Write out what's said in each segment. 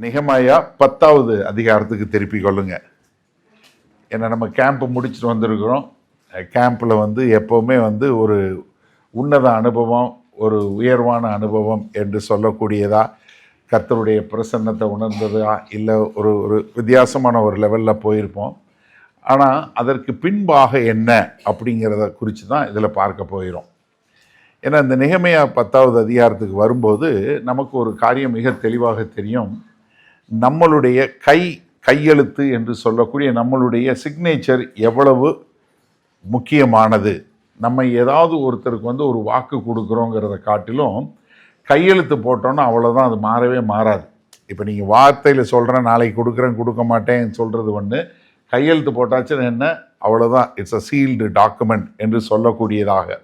நெகேமியா 10வது அதிகாரத்துக்கு திருப்பிக் கொள்ளுங்க. ஏன்னா நம்ம கேம்ப் முடிச்சுட்டு வந்திருக்கிறோம். கேம்பில் எப்போவுமே ஒரு உன்னத அனுபவம், ஒரு உயர்வான அனுபவம் என்று சொல்லக்கூடியதா, கர்த்தருடைய பிரசன்னத்தை உணர்ந்ததா, இல்லை ஒரு ஒரு வித்தியாசமான ஒரு லெவலில் போயிருப்போம். ஆனால் அதற்கு பின்பாக என்ன அப்படிங்கிறத குறித்து தான் இதில் பார்க்க போயிடும். ஏன்னா இந்த நெகேமியா 10வது அதிகாரத்துக்கு வரும்போது நமக்கு ஒரு காரியம் மிக தெளிவாக தெரியும். நம்மளுடைய கையெழுத்து என்று சொல்லக்கூடிய நம்மளுடைய சிக்னேச்சர் எவ்வளவு முக்கியமானது. நம்ம ஏதாவது ஒருத்தருக்கு ஒரு வாக்கு கொடுக்குறோங்கிறத காட்டிலும் கையெழுத்து போட்டோன்னா அவ்வளோதான், அது மாறவே மாறாது. இப்போ நீங்கள் வார்த்தையில் சொல்கிறேன், நாளைக்கு கொடுக்குறேன், கொடுக்க மாட்டேன் சொல்கிறது ஒன்று, கையெழுத்து போட்டாச்சுன்னு என்ன, அவ்வளோதான், இட்ஸ் அ சீல்டு டாக்குமெண்ட் என்று சொல்லக்கூடியதாக.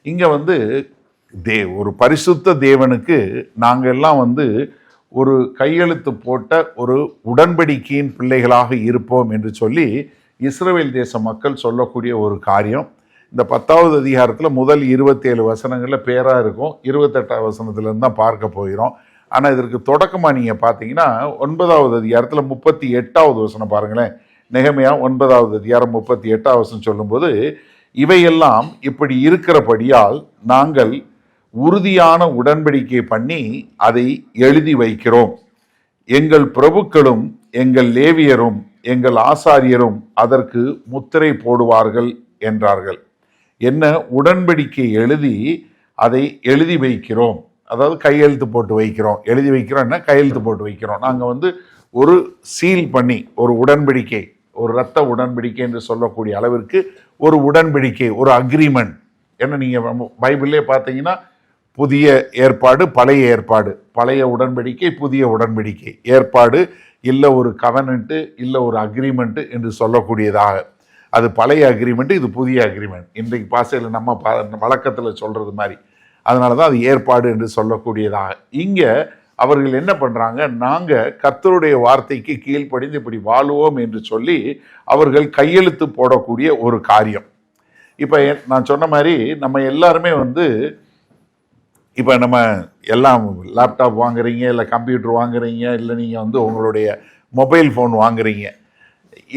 இங்கே ஒரு பரிசுத்த தேவனுக்கு நாங்கள் எல்லாம் ஒரு கையெழுத்து போட்ட ஒரு உடன்படிக்கையின் பிள்ளைகளாக இருப்போம் என்று சொல்லி இஸ்ரவேல் தேச மக்கள் சொல்லக்கூடிய ஒரு காரியம். இந்த 10வது அதிகாரத்தில் முதல் 27 வசனங்களில் பேராக இருக்கும். 28வது வசனத்துலேருந்து தான் பார்க்க போகிறோம். ஆனால் இதற்கு தொடக்கமாக நீங்கள் பார்த்தீங்கன்னா 9வது அதிகாரத்தில் 38வது வசனம் பாருங்களேன். நெகேமியா 9வது அதிகாரம் 38வது வசனம் சொல்லும்போது, இவையெல்லாம் இப்படி இருக்கிறபடியால் நாங்கள் உறுதியான உடன்படிக்கை பண்ணி அதை எழுதி வைக்கிறோம். எங்கள் பிரபுக்களும் எங்கள் லேவியரும் எங்கள் ஆசாரியரும் அதற்கு முத்திரை போடுவார்கள் என்றார்கள். என்ன உடன்படிக்கை எழுதி அதை எழுதி வைக்கிறோம், அதாவது கையெழுத்து போட்டு வைக்கிறோம். எழுதி வைக்கிறோம் என்ன, கையெழுத்து போட்டு வைக்கிறோம். நாங்கள் ஒரு சீல் பண்ணி ஒரு உடன்படிக்கை, ஒரு இரத்த உடன்படிக்கை என்று சொல்லக்கூடிய அளவிற்கு ஒரு உடன்படிக்கை, ஒரு அக்ரிமெண்ட். ஏன்னா நீங்கள் பைபிள்லே பார்த்தீங்கன்னா புதிய ஏற்பாடு, பழைய ஏற்பாடு, பழைய உடன்படிக்கை, புதிய உடன்படிக்கை, ஏற்பாடு இல்லை ஒரு கவனன்ட்டு இல்லை ஒரு அக்ரிமெண்ட்டு என்று சொல்லக்கூடியதாக. அது பழைய அக்ரிமெண்ட்டு, இது புதிய அக்ரிமெண்ட். இன்றைக்கு பாசையில் நம்ம வழக்கத்தில் சொல்கிறது மாதிரி. அதனால தான் அது ஏற்பாடு என்று சொல்லக்கூடியதாக. இங்கே அவர்கள் என்ன பண்ணுறாங்க, நாங்கள் கர்த்தருடைய வார்த்தைக்கு கீழ்ப்படிந்து இப்படி வாழுவோம் என்று சொல்லி அவர்கள் கையெழுத்து போடக்கூடிய ஒரு காரியம். இப்போ நான் சொன்ன மாதிரி நம்ம எல்லாருமே இப்போ நம்ம எல்லாம் லேப்டாப் வாங்குறீங்க, இல்லை கம்ப்யூட்டர் வாங்குறீங்க, இல்லை நீங்கள் உங்களுடைய மொபைல் ஃபோன் வாங்குறீங்க,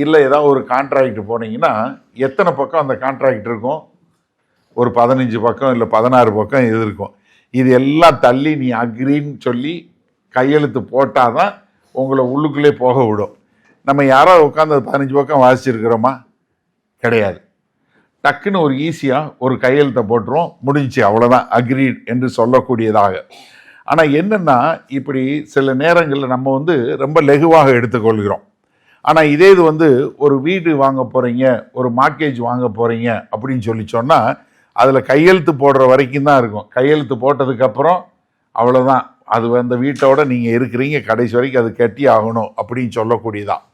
இல்லை ஏதாவது ஒரு கான்ட்ராக்ட் போனீங்கன்னா எத்தனை பக்கம் அந்த கான்ட்ராக்ட் இருக்கும்? ஒரு 15 பக்கம் இல்லை 16 பக்கம் இது இருக்கும். இது எல்லாம் தள்ளி நீ அக்ரின்னு சொல்லி கையெழுத்து போட்டால் தான் உங்களை உள்ளுக்குள்ளே போக விடும். நம்ம யாராவது உட்காந்து 15 பக்கம் வாசிச்சிருக்கிறோமா? கிடையாது. டக்குன்னு ஒரு ஈஸியாக ஒரு கையெழுத்தை போட்டுரும், முடிஞ்சு, அவ்வளோதான், அக்ரீட் என்று சொல்லக்கூடியதாக. ஆனால் என்னென்னா, இப்படி சில நேரங்களில் நம்ம ரொம்ப லெகுவாக எடுத்துக்கொள்கிறோம். ஆனால் இதே இது ஒரு வீடு வாங்க போகிறீங்க, ஒரு மார்க்கேஜ் வாங்க போகிறீங்க அப்படின்னு சொல்லி சொன்னால் அதில் கையெழுத்து போடுற வரைக்கும் தான் இருக்கும். கையெழுத்து போட்டதுக்கப்புறம் அவ்வளோதான், அது அந்த வீட்டோட நீங்கள் இருக்கிறீங்க, கடைசி வரைக்கும் அது கட்டி ஆகணும் அப்படின்னு சொல்லக்கூடியதான்.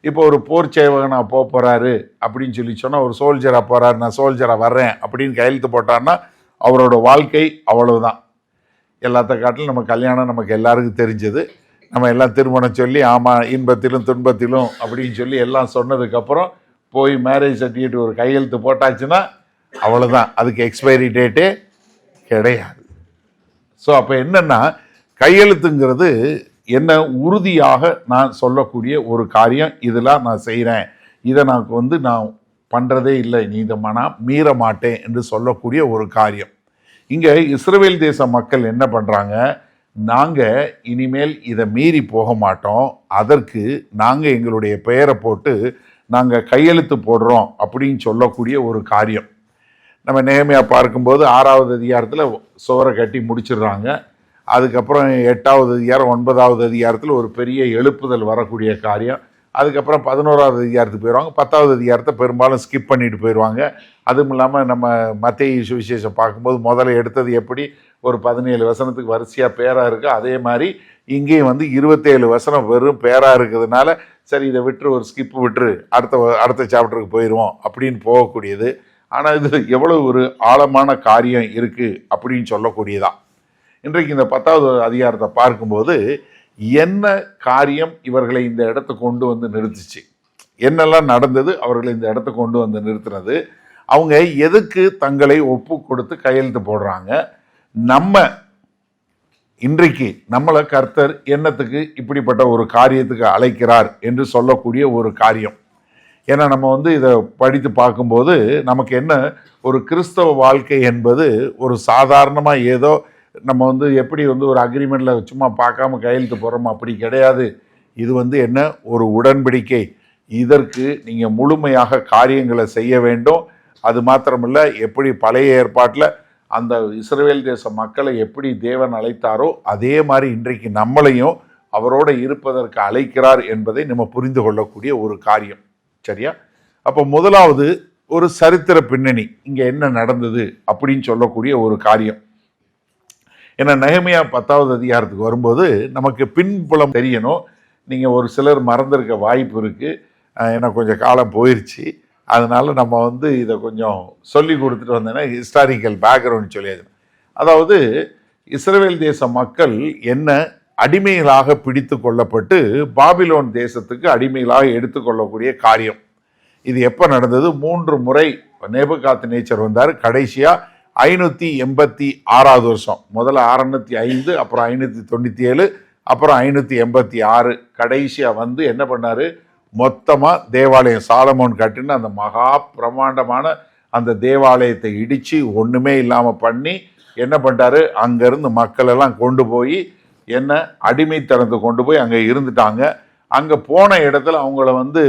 இப்போ ஒரு போர் சேவகனாக போகிறாரு அப்படின்னு சொல்லி சொன்னால், ஒரு சோல்ஜராக போகிறாரு, நான் சோல்ஜராக வர்றேன் அப்படின்னு கையெழுத்து போட்டார்னா அவரோட வாழ்க்கை அவ்வளவுதான். எல்லாத்த காட்டிலும் நம்ம கல்யாணம் நமக்கு எல்லாருக்கும் தெரிஞ்சது. நம்ம எல்லாம் திருமணம் சொல்லி ஆமாம் இன்பத்திலும் துன்பத்திலும் அப்படின்னு சொல்லி எல்லாம் சொன்னதுக்கப்புறம் போய் மேரேஜ் சர்டிஃபிகேட் ஒரு கையெழுத்து போட்டாச்சுன்னா அவ்வளோதான், அதுக்கு எக்ஸ்பைரி டேட்டே கிடையாது. ஸோ அப்போ என்னென்னா, கையெழுத்துங்கிறது என்ன, உறுதியாக நான் சொல்லக்கூடிய ஒரு காரியம். இதெல்லாம் நான் செய்கிறேன், இதை நான் பண்ணுறதே இல்லை, நீ இதை மீற மாட்டேன் என்று சொல்லக்கூடிய ஒரு காரியம். இங்கே இஸ்ரவேல் தேச மக்கள் என்ன பண்ணுறாங்க, நாங்கள் இனிமேல் இதை மீறி போக மாட்டோம், அதற்கு நாங்கள் எங்களுடைய பெயரை போட்டு நாங்கள் கையெழுத்து போடுறோம் அப்படின்னு சொல்லக்கூடிய ஒரு காரியம். நம்ம நெகேமியா பார்க்கும்போது 6வது அதிகாரத்தில் சுவரை கட்டி முடிச்சிடுறாங்க. அதுக்கப்புறம் 8வது அதிகாரம் 9வது அதிகாரத்தில் ஒரு பெரிய எழுப்புதல் வரக்கூடிய காரியம். அதுக்கப்புறம் 11வது அதிகாரத்துக்கு போயிடுவாங்க. 10வது அதிகாரத்தை பெரும்பாலும் ஸ்கிப் பண்ணிட்டு போயிடுவாங்க. அதுவும் இல்லாமல் நம்ம மத்தேயு சுவிசேஷம் பார்க்கும்போது முதல்ல எடுத்தது எப்படி ஒரு 17 வசனத்துக்கு வரிசையாக பேராக இருக்குது, அதே மாதிரி இங்கேயும் 27 வசனம் வெறும் பேராக இருக்கிறதுனால சரி இதை விட்டுரு, ஒரு ஸ்கிப்பு விட்டுரு, அடுத்த சாப்டருக்கு போயிடுவோம் அப்படின்னு போகக்கூடியது. ஆனால் இது எவ்வளோ ஒரு ஆழமான காரியம் இருக்குது அப்படின்னு சொல்லக்கூடியதான். இன்றைக்கு இந்த 10வது அதிகாரத்தை பார்க்கும்போது என்ன காரியம் இவர்களை இந்த இடத்துக்கு கொண்டு நிறுத்துச்சு, என்னெல்லாம் நடந்தது அவர்களை இந்த இடத்துக்கு கொண்டு நிறுத்தினது, அவங்க எதுக்கு தங்களை ஒப்பு கொடுத்து கையெழுத்து போடுறாங்க, நம்ம இன்றைக்கு நம்மளை கர்த்தர் என்னத்துக்கு இப்படிப்பட்ட ஒரு காரியத்துக்கு அழைக்கிறார் என்று சொல்லக்கூடிய ஒரு காரியம். ஏன்னா நம்ம வந்து இதை படித்து பார்க்கும்போது நமக்கு என்ன, ஒரு கிறிஸ்தவ வாழ்க்கை என்பது ஒரு சாதாரணமாக ஏதோ நம்ம வந்து எப்படி வந்து ஒரு அக்ரிமெண்ட்டில் சும்மா பார்க்காம கையெழுத்து போடுறோமோ அப்படி கிடையாது. இது வந்து என்ன, ஒரு உடன்படிக்கை. இதற்கு நீங்கள் முழுமையாக காரியங்களை செய்ய வேண்டும். அது மாத்திரமில்லை, எப்படி பழைய ஏற்பாட்டில் அந்த இஸ்ரவேல் தேச மக்களை எப்படி தேவன் அழைத்தாரோ அதே மாதிரி இன்றைக்கு நம்மளையும் அவரோடு இருப்பதற்கு அழைக்கிறார் என்பதை நம்ம புரிந்து கொள்ளக்கூடிய ஒரு காரியம். சரியா? அப்போ முதலாவது ஒரு சரித்திர பின்னணி, இங்கே என்ன நடந்தது அப்படின்னு சொல்லக்கூடிய ஒரு காரியம். ஏன்னா நெகேமியா 10வது அதிகாரத்துக்கு வரும்போது நமக்கு பின்புலம் தெரியணும். நீங்கள் ஒரு சிலர் மறந்திருக்க வாய்ப்பு இருக்குது. ஏன்னா கொஞ்சம் காலம் போயிடுச்சு. அதனால நம்ம வந்து இதை கொஞ்சம் சொல்லி கொடுத்துட்டு வந்தேன்னா ஹிஸ்டாரிக்கல் பேக்ரவுண்ட் சொல்லியது. அதாவது இஸ்ரவேல் தேச மக்கள் என்ன அடிமைகளாக பிடித்து கொள்ளப்பட்டு பாபிலோன் தேசத்துக்கு அடிமைகளாக எடுத்துக்கொள்ளக்கூடிய காரியம். இது எப்போ நடந்தது? 3 முறை நேபுகாத்நேச்சர் வந்தார். கடைசியாக 586வது வருஷம். முதல்ல 605, அப்புறம் 597, அப்புறம் 586. கடைசியாக வந்து என்ன பண்ணார்? மொத்தமாக தேவாலயம் சாலமோன் கட்டின அந்த மகா பிரமாண்டமான அந்த தேவாலயத்தை இடித்து ஒன்றுமே இல்லாமல் பண்ணி என்ன பண்ணிட்டாரு? அங்கேருந்து மக்கள் எல்லாம் கொண்டு போய் என்ன அடிமைத்தனத்தை கொண்டு போய் அங்கே இருந்துட்டாங்க. அங்கே போன இடத்துல அவங்கள வந்து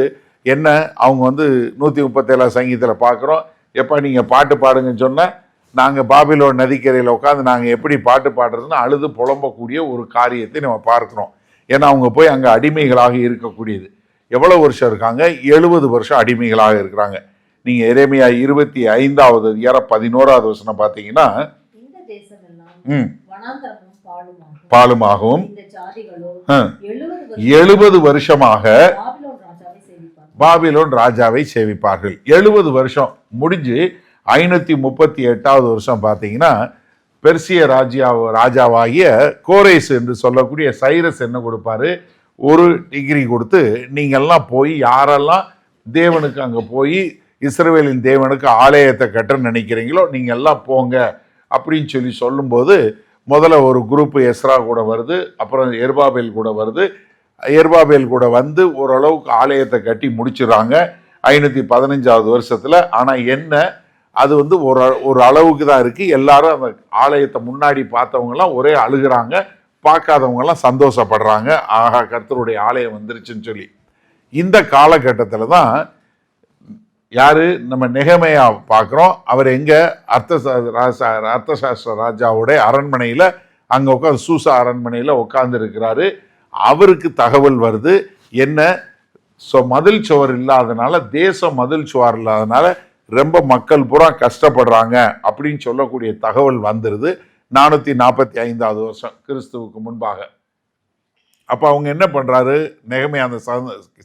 என்ன, அவங்க வந்து 137 சங்கீதத்தில் பார்க்குறோம். எப்போ நீங்கள் பாட்டு பாடுங்கன்னு சொன்னால் நாங்கள் பாபிலோன் நதிக்கரையில் உட்காந்து நாங்கள் எப்படி பாட்டு பாடுறதுன்னு அழுது புலம்பக்கூடிய ஒரு காரியத்தை நம்ம பார்க்குறோம். ஏன்னா அவங்க போய் அங்கே அடிமைகளாக இருக்கக்கூடியது. எவ்வளோ வருஷம் இருக்காங்க? 70 வருஷம் அடிமைகளாக இருக்கிறாங்க. நீங்கள் எரேமியா 25வது அதிகாரம் 11வது வசனம் பார்த்தீங்கன்னா, பாலுமாகவும் 70 வருஷமாக பாபிலோன் ராஜாவை சேவிப்பார்கள். 70 வருஷம் முடிஞ்சு 538வது வருஷம் பார்த்தீங்கன்னா பெர்சிய ராஜாவாகிய கோரேஸ் என்று சொல்லக்கூடிய சைரஸ் என்ன கொடுப்பாரு? ஒரு டிகிரி கொடுத்து நீங்கள்லாம் போய் யாரெல்லாம் தேவனுக்கு அங்கே போய் இஸ்ரவேலின் தேவனுக்கு ஆலயத்தை கட்ட நினைக்கிறீங்களோ நீங்கள் எல்லாம் போங்க அப்படின்னு சொல்லி சொல்லும்போது முதல்ல ஒரு குரூப் எஸ்ரா கூட வருது, அப்புறம் எர்பாபேல் கூட வருது. எர்பாபேல் கூட வந்து ஓரளவுக்கு ஆலயத்தை கட்டி முடிச்சிடறாங்க 515வது வருஷத்தில். ஆனால் என்ன, அது வந்து ஒரு அளவுக்கு தான் இருக்குது. எல்லாரும் அந்த ஆலயத்தை முன்னாடி பார்த்தவங்கலாம் ஒரே அழுகிறாங்க, பார்க்காதவங்கெல்லாம் சந்தோஷப்படுறாங்க. ஆகா, கர்த்தருடைய ஆலயம் வந்துருச்சுன்னு சொல்லி. இந்த காலகட்டத்தில் தான் யாரு, நம்ம நெகேமியா பார்க்குறோம். அவர் எங்கே? அர்த்தசாஸ்திர ராஜாவுடைய அரண்மனையில் அங்கே உட்காந்து சூசா அரண்மனையில் உட்கார்ந்து இருக்கிறாரு. அவருக்கு தகவல் வருது என்ன, மதில் சுவர் இல்லாதனால, தேசம் மதில் சுவர் இல்லாதனால ரொம்ப மக்கள் பூரா கஷ்டப்படுறாங்க அப்படின்னு சொல்லக்கூடிய தகவல் வந்துடுது. 445வது வருஷம் கிறிஸ்துவுக்கு முன்பாக. அப்போ அவங்க என்ன பண்ணுறாரு? நெகேமியா அந்த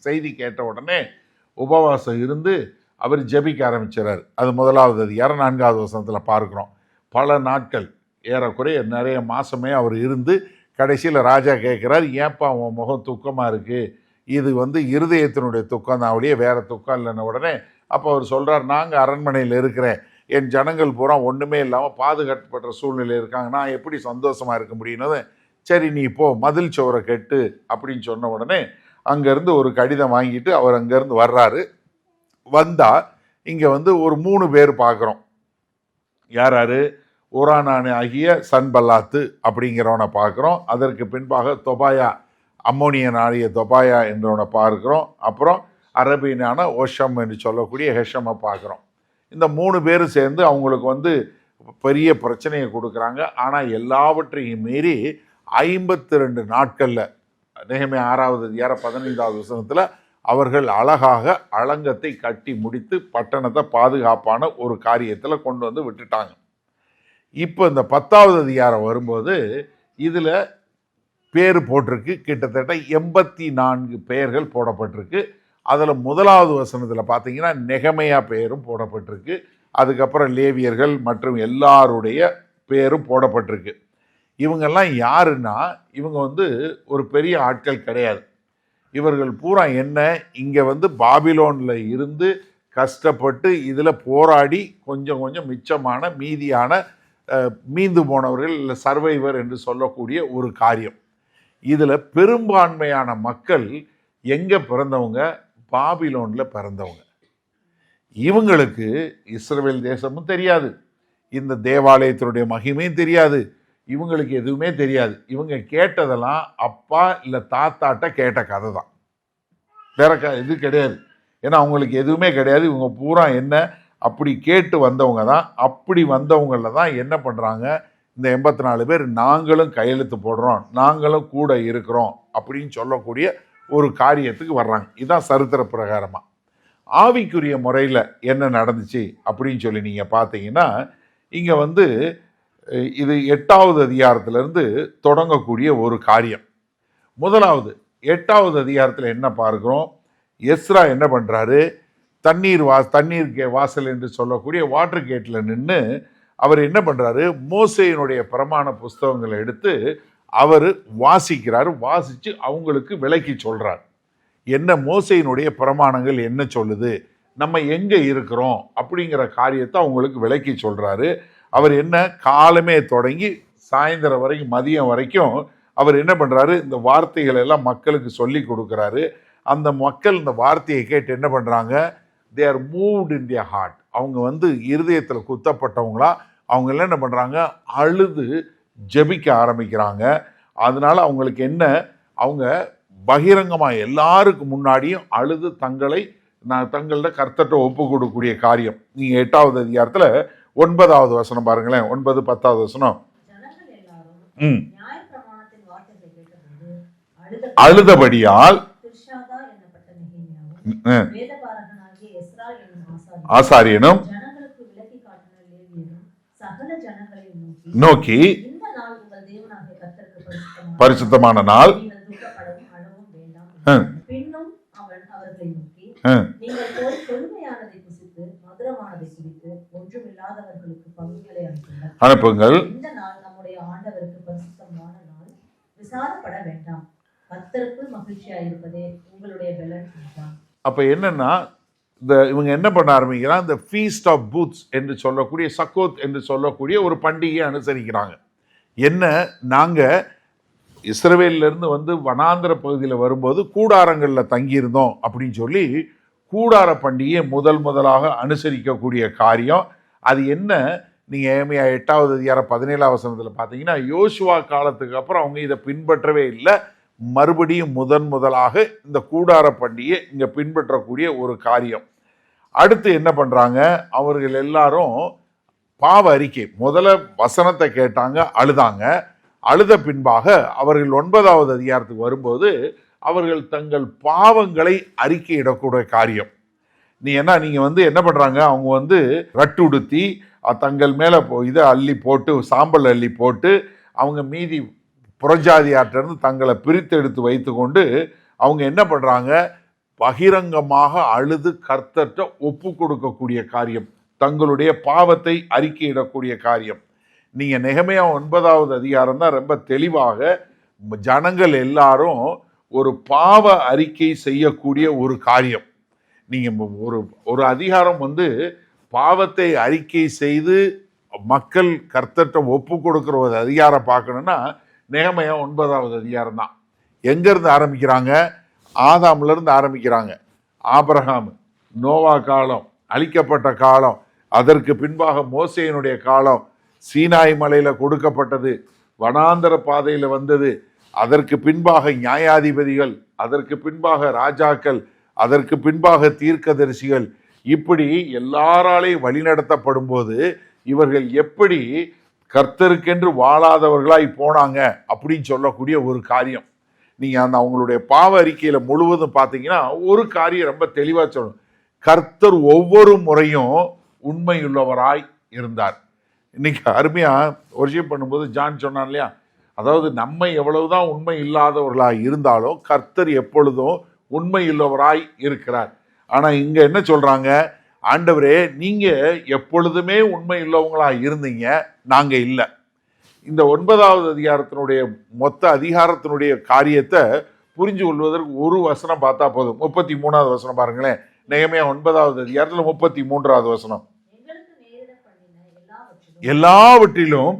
செய்தி கேட்ட உடனே உபவாசம் இருந்து அவர் ஜெபிக்க ஆரம்பிச்சிடறாரு. அது 1வது அதிகாரம் 4வது வசனத்தில் பார்க்குறோம். பல நாட்கள், ஏறக்குறைய நிறைய மாதமே அவர் இருந்து கடைசியில் ராஜா கேட்குறாரு, ஏன்ப்பா உன் முகம் துக்கமாக இருக்குது? இது வந்து இருதயத்தினுடைய துக்கம் தான், அப்படியே வேறு துக்கம் இல்லைன்னு உடனே அப்போ அவர் சொல்கிறார், நாங்கள் அரண்மனையில் இருக்கிறேன், என் ஜனங்கள் பூரா ஒன்றுமே இல்லாமல் பாதுகாக்கப்பட்ட சூழ்நிலை இருக்காங்க, நான் எப்படி சந்தோஷமாக இருக்க முடியும்னு. சரி நீ இப்போ மதில் சுவரை கெட்டு அப்படின்னு சொன்ன உடனே அங்கேருந்து ஒரு கடிதம் வாங்கிட்டு அவர் அங்கேருந்து வர்றாரு. வந்தால் இங்கே வந்து ஒரு 3 பேர் பார்க்குறோம். யார்? ஓரானானே ஆகிய சன்பல்லாத்து அப்படிங்கிறவனை பார்க்குறோம். அதற்கு பின்பாக தொபாயா, அம்மோனியன் ஆகிய தொபாயா என்றவனை பார்க்குறோம். அப்புறம் அரபியனான ஓஷம் என்று சொல்லக்கூடிய ஹெஷமை பார்க்குறோம். இந்த 3 பேரும் சேர்ந்து அவங்களுக்கு வந்து பெரிய பிரச்சனையை கொடுக்குறாங்க. ஆனால் எல்லாவற்றையும் மீறி 52 நாட்களில் நெகேமியா 6வது அதிகாரம் 15வது வசனத்தில் அவர்கள் அழகாக அலங்கத்தை கட்டி முடித்து பட்டணத்தை பாதுகாப்பான ஒரு காரியத்தில் கொண்டு வந்து விட்டுட்டாங்க. இப்போ இந்த 10வது அதிகாரம் வரும்போது இதில் பேர் போட்டிருக்கு, கிட்டத்தட்ட 84 பெயர்கள் போடப்பட்டிருக்கு. அதில் 1வது வசனத்தில் பார்த்தீங்கன்னா நெகேமியா பெயரும் போடப்பட்டிருக்கு. அதுக்கப்புறம் லேவியர்கள் மற்றும் எல்லாருடைய பேரும் போடப்பட்டிருக்கு. இவங்கெல்லாம் யாருன்னா, இவங்க வந்து ஒரு பெரிய ஆட்கள் கிடையாது. இவர்கள் பூரா என்ன, இங்கே வந்து பாபிலோனில் இருந்து கஷ்டப்பட்டு இதில் போராடி கொஞ்சம் கொஞ்சம் மிச்சமான மீதியான மீந்து போனவர்கள் இல்லை சர்வைவர் என்று சொல்லக்கூடிய ஒரு காரியம். இதில் பெரும்பான்மையான மக்கள் எங்கே பிறந்தவங்க? பாபிலோனில் பிறந்தவங்க. இவங்களுக்கு இஸ்ரவேல் தேசமும் தெரியாது, இந்த தேவாலயத்தினுடைய மகிமையும் தெரியாது, இவங்களுக்கு எதுவுமே தெரியாது. இவங்க கேட்டதெல்லாம் அப்பா இல்லை தாத்தாட்ட கேட்ட கதை தான், வேற இது கிடையாது. ஏன்னா அவங்களுக்கு எதுவுமே கிடையாது. இவங்க பூரா என்ன அப்படி கேட்டு வந்தவங்க தான். அப்படி வந்தவங்கள தான் என்ன பண்ணுறாங்க இந்த 84 பேர், நாங்களும் கையெழுத்து போடுறோம், நாங்களும் கூட இருக்கிறோம் அப்படின்னு சொல்லக்கூடிய ஒரு காரியத்துக்கு வர்றாங்க. இதுதான் சரித்திர பிரகாரமாக. ஆவிக்குரிய முறையில் என்ன நடந்துச்சு அப்படின்னு சொல்லி நீங்கள் பார்த்தீங்கன்னா, இங்கே வந்து இது 8வது அதிகாரத்திலிருந்து தொடங்கக்கூடிய ஒரு காரியம். முதலாவது 8வது அதிகாரத்தில் என்ன பார்க்கிறோம்? எஸ்ரா என்ன பண்ணுறாரு? தண்ணீர் வாசல் என்று சொல்லக்கூடிய வாட்டர் கேட்டில் நின்று அவர் என்ன பண்ணுறாரு? மோசேயினுடைய பிரமாண புஸ்தகங்களை எடுத்து அவர் வாசிக்கிறார். வாசித்து அவங்களுக்கு விளக்கி சொல்கிறார். என்ன மோசேயினுடைய பிரமாணங்கள் என்ன சொல்லுது, நம்ம எங்கே இருக்கிறோம் அப்படிங்கிற காரியத்தை அவங்களுக்கு விளக்கி சொல்கிறாரு. அவர் என்ன காலமே தொடங்கி சாயந்தரம் வரைக்கும் மதியம் வரைக்கும் அவர் என்ன பண்ணுறாரு? இந்த வார்த்தைகள் எல்லாம் மக்களுக்கு சொல்லி கொடுக்குறாரு. அந்த மக்கள் இந்த வார்த்தையை கேட்டு என்ன பண்ணுறாங்க? They are moved in their heart. அவங்க வந்து இருதயத்தில் குத்தப்பட்டவங்களா அவங்க எல்லாம் என்ன பண்ணுறாங்க? அழுது ஜெபிக்க ஆரம்பிக்கிறாங்க. அதனால அவங்களுக்கு என்ன, அவங்க பகிரங்கமாக எல்லாருக்கு முன்னாடியும் அழுது தங்களோட கர்த்தர்ட்ட ஒப்பு கொடுக்கக்கூடிய காரியம். நீங்கள் 8வது அதிகாரத்தில் 9வது வசனம் பாருங்களேன். 9, 10வது வசனம். அழுதபடியால் ஆசாரியனும் நோக்கி பரிசுத்தமான நாள் அனுப்புங்கள். அப்ப என்னன்னா இவங்க என்ன பண்ண ஆரம்பிக்கிறாங்க? இந்த ஃபீஸ்ட் ஆஃப் பூத்ஸ் என்று சொல்லக்கூடிய சக்கோத் என்று சொல்லக்கூடிய ஒரு பண்டிகையை அனுசரிக்கிறாங்க. என்ன, நாங்கள் இஸ்ரவேலிருந்து வந்து வனாந்திர பகுதியில் வரும்போது கூடாரங்களில் தங்கியிருந்தோம் அப்படின்னு சொல்லி கூடார பண்டிகையை முதலாக அனுசரிக்கக்கூடிய காரியம். அது என்ன, நீங்கள் ஏமையா 8வது அதிகாரம் 17வது வசனத்தில் பார்த்தீங்கன்னா, யோசுவா காலத்துக்கு அப்புறம் அவங்க இதை பின்பற்றவே இல்லை. மறுபடியும் முதலாக இந்த கூடார பண்டிகையை இங்கே பின்பற்றக்கூடிய ஒரு காரியம். அடுத்து என்ன பண்ணுறாங்க? அவர்கள் எல்லாரும் பாவ அறிக்கை, முதல்ல வசனத்தை கேட்டாங்க, அழுதாங்க. அழுத பின்பாக அவர்கள் 9வது அதிகாரத்துக்கு வரும்போது அவர்கள் தங்கள் பாவங்களை அறிக்கையிடக்கூடிய காரியம். நீங்கள் வந்து என்ன பண்ணுறாங்க? அவங்க வந்து ரட்டுடுத்தி தங்கள் மேலே இதை அள்ளி போட்டு, சாம்பல் அள்ளி போட்டு, அவங்க மீதி புறஜாதியாற்றிருந்து தங்களை பிரித்து எடுத்து வைத்து கொண்டு அவங்க என்ன பண்ணுறாங்க? பகிரங்கமாக அழுது கர்த்தர்ட்ட ஒப்பு கொடுக்கக்கூடிய காரியம், தங்களுடைய பாவத்தை அறிக்கையிடக்கூடிய காரியம். நீங்கள் நெகமையா 9வது அதிகாரம் தான் ரொம்ப தெளிவாக ஜனங்கள் எல்லாரும் ஒரு பாவ அறிக்கை செய்யக்கூடிய ஒரு காரியம். நீங்கள் ஒரு அதிகாரம் வந்து பாவத்தை அறிக்கை செய்து மக்கள் கர்த்தர்ட்ட ஒப்பு கொடுக்குற ஒரு அதிகாரம் பார்க்கணுன்னா நெகமையா 9வது அதிகாரம் தான். எங்கேருந்து ஆரம்பிக்கிறாங்க? ஆதாம்லேருந்து ஆரம்பிக்கிறாங்க. ஆபிரகாம், நோவா காலம், அழிக்கப்பட்ட காலம், அதற்கு பின்பாக மோசேயினுடைய காலம், சீனாய் மலையில் கொடுக்கப்பட்டது, வனாந்தர பாதையில் வந்தது, அதற்கு பின்பாக நியாயாதிபதிகள், அதற்கு பின்பாக ராஜாக்கள், அதற்கு பின்பாக தீர்க்கதரிசிகள், இப்படி எல்லாராலையும் வழிநடத்தப்படும் போது இவர்கள் எப்படி கர்த்தருக்கென்று வாழாதவர்களாய் போனாங்க அப்படின்னு சொல்லக்கூடிய ஒரு காரியம். நீங்கள் அந்த அவங்களுடைய பாவ அறிக்கையில் முழுவதும் பார்த்தீங்கன்னா ஒரு காரியம் ரொம்ப தெளிவாக சொல்லணும். கர்த்தர் ஒவ்வொரு முறையும் உண்மையுள்ளவராய் இருந்தார். இன்னைக்கு அருமையாக ஒர்ஷிப் பண்ணும்போது ஜான் சொன்னான் இல்லையா, அதாவது நம்ம எவ்வளவுதான் உண்மை இல்லாதவர்களாய் இருந்தாலும் கர்த்தர் எப்பொழுதும் உண்மையுள்ளவராய் இருக்கிறார். ஆனால் இங்கே என்ன சொல்கிறாங்க? ஆண்டவரே, நீங்கள் எப்பொழுதுமே உண்மை உள்ளவங்களாக இருந்தீங்க, நாங்கள் இல்லை. இந்த 9வது அதிகாரத்தினுடைய மொத்த அதிகாரத்தினுடைய காரியத்தை புரிஞ்சு கொள்வதற்கு ஒரு வசனம் பார்த்தா போதும். 33வது வசனம் பாருங்களேன். நெகமையா 9வது அதிகாரத்தில் 33வது வசனம். எல்லாவற்றிலும்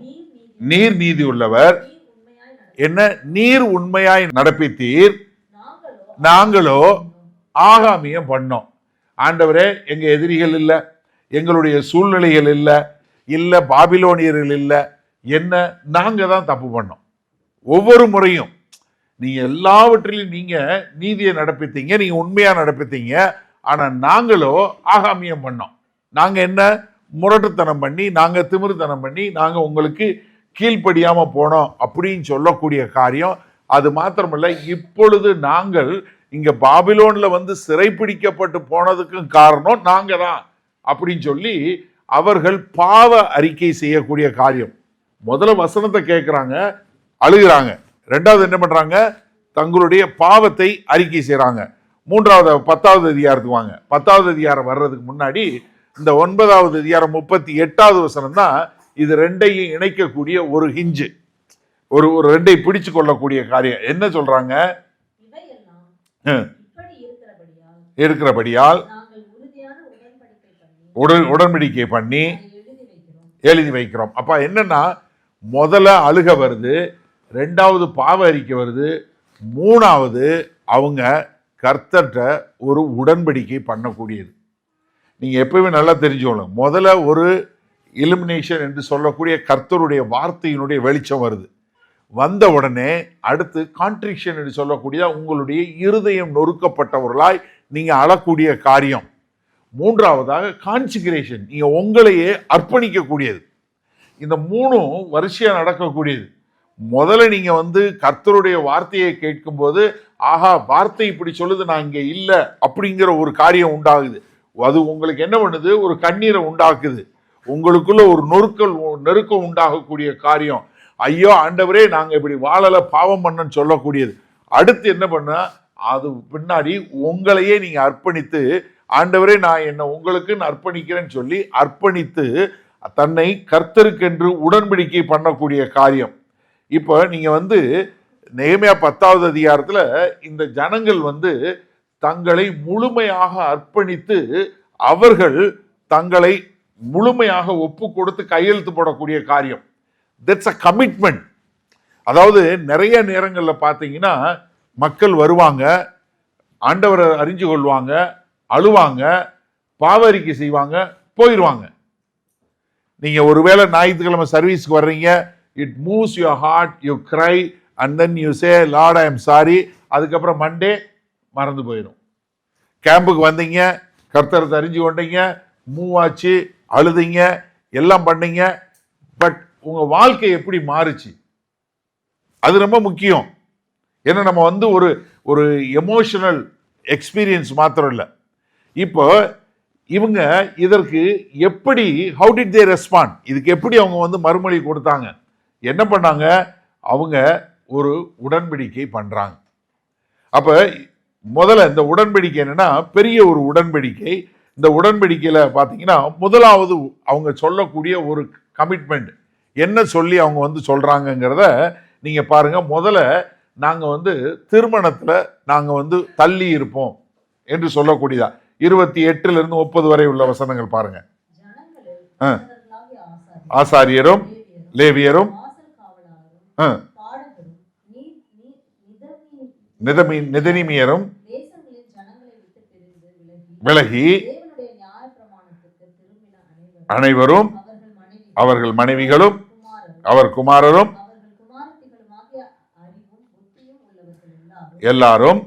நீர் நீதி உள்ளவர். என்ன? நீர் உண்மையாய் நடப்பித்தீர், நாங்களோ ஆகாமியம் பண்ணோம். ஆண்டவரே, எங்க எதிரிகள் இல்ல, எங்களுடைய சூழ்நிலைகள் இல்ல பாபிலோனியர்கள் இல்ல, என்ன நாங்க தான் தப்பு பண்ணோம். ஒவ்வொரு முறையும் நீங்க எல்லாவற்றிலும் நீங்க நீதியை நடப்பித்தீங்க, நீங்க உண்மையா நடப்பித்தீங்க. ஆனா நாங்களோ ஆகாமியம் பண்ணோம். நாங்க என்ன முரட்டுத்தனம் பண்ணி, நாங்க திமிருத்தனம் பண்ணி, நாங்க உங்களுக்கு கீழ்ப்படியாம போனோம் அப்படின்னு சொல்லக்கூடிய காரியம். அது மாத்திரமல்ல, இப்பொழுது நாங்கள் இங்க பாபிலோன்ல வந்து சிறைப்பிடிக்கப்பட்டு போனதுக்கும் காரணம் நாங்க தான் அப்படின்னு சொல்லி அவர்கள் பாவ அறிக்கை செய்யக்கூடிய காரியம். முதல்ல வசனத்தை கேட்கிறாங்க, அழுகிறாங்க. ரெண்டாவது என்ன பண்றாங்க? தங்களுடைய பாவத்தை அறிக்கை செய்யறாங்க. மூன்றாவது 10வது அதிகாரத்துக்கு வாங்க. 10வது அதிகாரம் வர்றதுக்கு முன்னாடி இந்த 9வது அதிகாரம் 38வது வசனம் தான் இது ரெண்டையும் இணைக்கக்கூடிய ஒரு ஹிஞ்சு, ஒரு ரெண்டை பிடிச்சு கொள்ளக்கூடிய காரியம். என்ன சொல்றாங்க? இருக்கிறபடியால் உடன்படிக்கை பண்ணி எழுதி வைக்கிறோம். அப்ப என்னன்னா, முதல்ல அழுக வருது, ரெண்டாவது பாவ அறிக்கை வருது, மூணாவது அவங்க கர்த்தர்ட்ட ஒரு உடன்படிக்கை பண்ணக்கூடியது. நீங்க எப்பவுமே நல்லா தெரிஞ்சுக்கணும், முதல்ல ஒரு இலுமினேஷன் என்று சொல்லக்கூடிய கர்த்தருடைய வார்த்தையினுடைய வெளிச்சம் வருது. வந்த உடனே அடுத்து கான்ட்ரிக்ஷன் என்று சொல்லக்கூடிய உங்களுடைய இருதயம் நொறுக்கப்பட்டவர்களாய் நீங்க அழக்கூடிய காரியம். மூன்றாவதாக கான்சிகரேஷன், நீங்க உங்களையே அர்ப்பணிக்கக்கூடியது. இந்த மூணும் வரிசையா நடக்கக்கூடியது. முதல்ல நீங்க வந்து கர்த்தருடைய வார்த்தையை கேட்கும் போது, ஆஹா வார்த்தை இப்படி சொல்லுது, நான் இங்க இல்ல அப்படிங்கிற ஒரு காரியம் உண்டாகுது. அது உங்களுக்கு என்ன பண்ணுது? ஒரு கண்ணீரை உண்டாக்குது. உங்களுக்குள்ள ஒரு நெருக்கம் உண்டாகக்கூடிய காரியம். ஐயோ ஆண்டவரே, நாங்க இப்படி வாழல, பாவம் பண்ணன்னு சொல்லக்கூடியது. அடுத்து என்ன பண்ண, அது பின்னாடி உங்களையே நீங்க அர்ப்பணித்து, ஆண்டவரே நான் என்ன உங்களுக்கு அர்ப்பணிக்கிறேன்னு சொல்லி அர்ப்பணித்து தன்னை கர்த்தருக்கென்று உடன்படிக்கை பண்ணக்கூடிய காரியம். இப்போ நீங்க வந்து நெகேமியா 10வது அதிகாரத்துல இந்த ஜனங்கள் வந்து தங்களை முழுமையாக அர்ப்பணித்து அவர்கள் தங்களை முழுமையாக ஒப்பு கொடுத்து கையெழுத்து போடக்கூடிய காரியம். That's a commitment. அதாவது நிறைய நேரங்களில் பார்த்தீங்கன்னா மக்கள் வருவாங்க, ஆண்டவரை அறிஞ்சு கொள்வாங்க, அழுவாங்க, பாவரிக்கை செய்வாங்க, போயிடுவாங்க. நீங்க ஒருவேளை ஞாயிற்றுக்கிழமை சர்வீஸ்க்கு வர்றீங்க, it moves your heart, you cry and then you say Lord I am sorry. அதுக்கப்புறம் மண்டே மறந்து போயிடும். கேம்புக்கு வந்தீங்க, கர்த்தரை அறிஞ்சு கொண்டீங்க, மூவ் ஆச்சு, அழுதீங்க, எல்லாம் பண்ணீங்க. பட் உங்க வாழ்க்கை எப்படி மாறுச்சு? அது ரொம்ப முக்கியம். ஏன்னா நம்ம வந்து ஒரு எமோஷனல் எக்ஸ்பீரியன்ஸ் மாத்திரம் இல்லை. இப்போ இவங்க இதற்கு எப்படி, ஹவு டிட் தே ரெஸ்பாண்ட், இதுக்கு எப்படி அவங்க வந்து மறுமொழி கொடுத்தாங்க? என்ன பண்ணாங்க? அவங்க ஒரு உடன்படிக்கை பண்றாங்க. அப்ப முதல்ல இந்த உடன்படிக்கை என்னன்னா பெரிய ஒரு உடன்படிக்கை. இந்த உடன்படிக்கையில பாத்தீங்கன்னா முதலாவது அவங்க சொல்லக்கூடிய ஒரு கமிட்மெண்ட் என்ன சொல்லி அவங்க வந்து சொல்றாங்கிறத நீங்க பாருங்க. முதல்ல நாங்க வந்து திருமணத்துல நாங்க வந்து தள்ளி இருப்போம் என்று சொல்லக்கூடியதா 28ல இருந்து 30 வரை உள்ள வசனங்கள் பாருங்க. ஆசாரியரும் லேவியரும் நிதனிமியரும் விலகி அனைவரும் அவர்கள் மனைவிகளும் அவர் குமாரரும் எல்லாரும்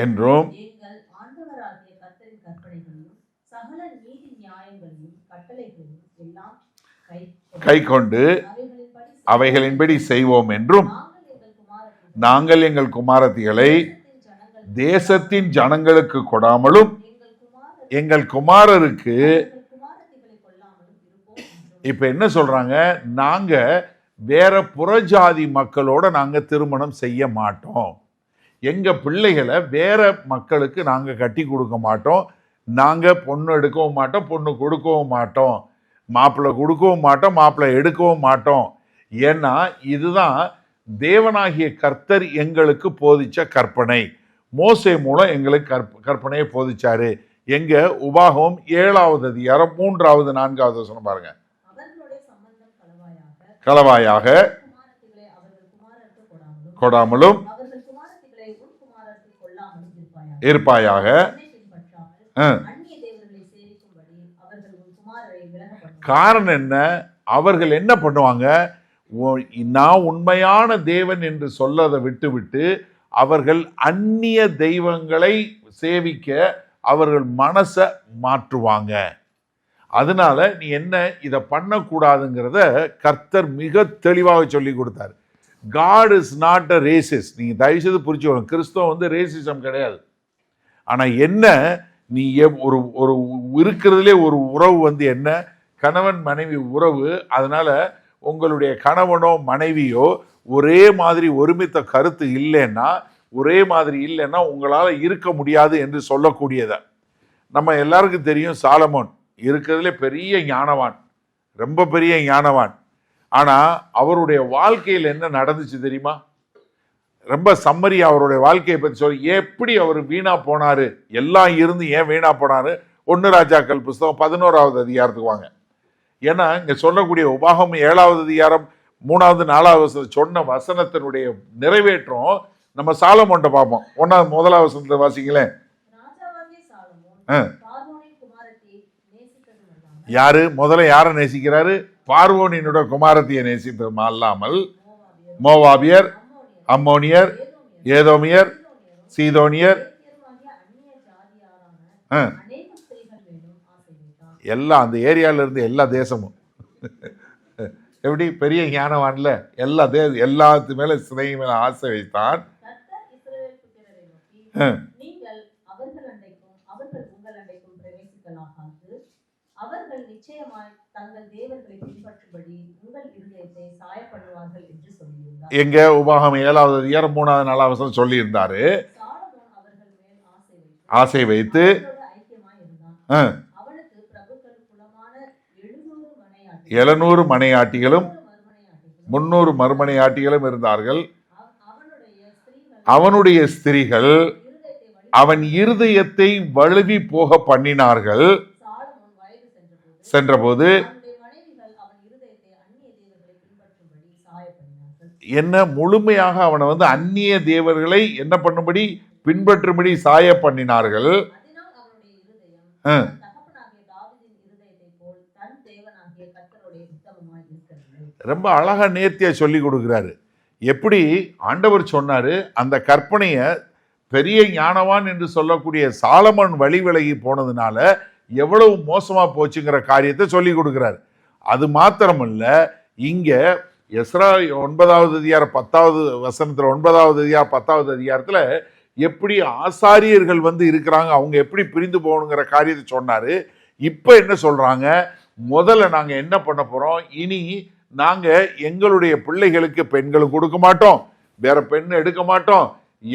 என்றும் கை கொண்டு அவைகளின்படி செய்வோம் என்றும் நாங்கள் எங்கள் குமாரத்திகளை தேசத்தின் ஜனங்களுக்கு கொடாமலும் எங்கள் குமாரருக்கு. இப்ப என்ன சொல்றாங்க? நாங்க வேற புறஜாதி மக்களோட நாங்க திருமணம் செய்ய மாட்டோம், எங்க பிள்ளைகளை வேற மக்களுக்கு நாங்க கட்டி கொடுக்க மாட்டோம், நாங்க பொண்ணு எடுக்கவும் மாட்டோம், பொண்ணு கொடுக்கவும் மாட்டோம், மாப்பிள்ளை கொடுக்கவும் மாட்டோம், மாப்பிள்ளை எடுக்கவும் மாட்டோம். ஏன்னா இதுதான் தேவனாகிய கர்த்தர் எங்களுக்கு போதிச்ச கற்பனை. மோசே மூலம் எங்களுக்கு கற்பனையை போதிச்சாரு. எங்க உபாகமம் 7வது அதிகாரம் 3வது 4வது வசனம் பாருங்க. களவாயாக கொடாமலும் இருப்பாயாக. காரணம் என்ன? அவர்கள் என்ன பண்ணுவாங்க? நான் உண்மையான தேவன் என்று சொல்லதை விட்டு அவர்கள் அந்நிய தெய்வங்களை சேவிக்க அவர்கள் மனசை மாற்றுவாங்க. அதனால நீ என்ன இதை பண்ணக்கூடாதுங்கிறத கர்த்தர் மிக தெளிவாக சொல்லி கொடுத்தார். God is not a racist. நீங்க தயவு செய்து புரிச்சுக்கணும், கிறிஸ்தவம் வந்து ரேசிசம் கிடையாது. ஆனா என்ன, நீ ஒரு ஒரு இருக்கிறதுலே ஒரு உறவு வந்து என்ன, கணவன் மனைவி உறவு. அதனால உங்களுடைய கணவனோ மனைவியோ ஒரே மாதிரி ஒருமித்த கருத்து இல்லைன்னா, ஒரே மாதிரி இல்லைன்னா உங்களால் இருக்க முடியாது என்று சொல்லக்கூடியதை நம்ம எல்லாருக்கும் தெரியும். சாலமோன் இருக்கிறதுல பெரிய ஞானவான், ரொம்ப பெரிய ஞானவான். ஆனால் அவருடைய வாழ்க்கையில் என்ன நடந்துச்சு தெரியுமா? ரொம்ப சம்மரி அவருடைய வாழ்க்கையை பற்றி சொல்லி எப்படி அவர் வீணா போனாரு, எல்லாம் இருந்து ஏன் வீணா போனாரு. 1 ராஜாக்கள் புஸ்தகம் 11வது அதிகாரத்துக்கு வாங்க. ஏன்னா இங்க சொல்லக்கூடிய உபாகமம் 7வது அதிகாரம் 3வது 4வது சொன்ன வசனத்தினுடைய நிறைவேற்றம் நம்ம சாலமோன்ட்ட பார்ப்போம். 1வது வசனத்தை வாசிங்களேன். யாரு முதல்ல யாரை நேசிக்கிறாரு? பார்வோனினோட குமாரத்தியை நேசித்தது அல்லாமல் மோவாபியர், அம்மோனியர், ஏதோமியர், சீதோனியர் எல்லாம் அந்த ஏரியால இருந்து எல்லா தேசமும் எப்படி பெரிய ஞானவான்ல எல்லாத்து மேல சிலை மேல ஆசை வைத்தான். எங்க உபாகமம் 7வது அதிகாரம் 3வது 4வது வசனம் சொல்லி இருந்தாரு. ஆசை வைத்து 700 மனையாட்டிகளும் 300 மறுமனையாட்டிகளும் இருந்தார்கள். அவனுடைய ஸ்திரீகள் அவன் இருதயத்தை வழுவி போக பண்ணினார்கள். சென்றபோது என்ன முழுமையாக அவனை வந்து அந்நிய தேவர்களை என்ன பண்ணும்படி பின்பற்றும்படி சாய பண்ணினார்கள். ரொம்ப அழகா நேர்த்தியா சொல்லி கொடுக்கிறாரு. எப்படி ஆண்டவர் சொன்னாரு, அந்த கற்பனையை பெரிய ஞானவான் என்று சொல்லக்கூடிய சாலமன் வழி விலகி போனதுனால எவ்வளவு மோசமா போச்சுங்கிற காரியத்தை சொல்லி கொடுக்கிறார். அது மாத்திரமல்ல, இங்க எஸ்ரா 9வது அதிகாரம் 10வது வசனத்துல 9வது அதிகாரம் 10வது அதிகாரத்துல எப்படி ஆசாரியர்கள் வந்து இருக்கிறாங்க, அவங்க எப்படி பிரிந்து போகணுங்கிற காரியத்தை சொன்னாரு. இப்ப என்ன சொல்றாங்க? முதல்ல நாங்க என்ன பண்ண போறோம், இனி நாங்க எங்களுடைய பிள்ளைகளுக்கு பெண்களும் கொடுக்க மாட்டோம், வேற பெண் எடுக்க மாட்டோம்.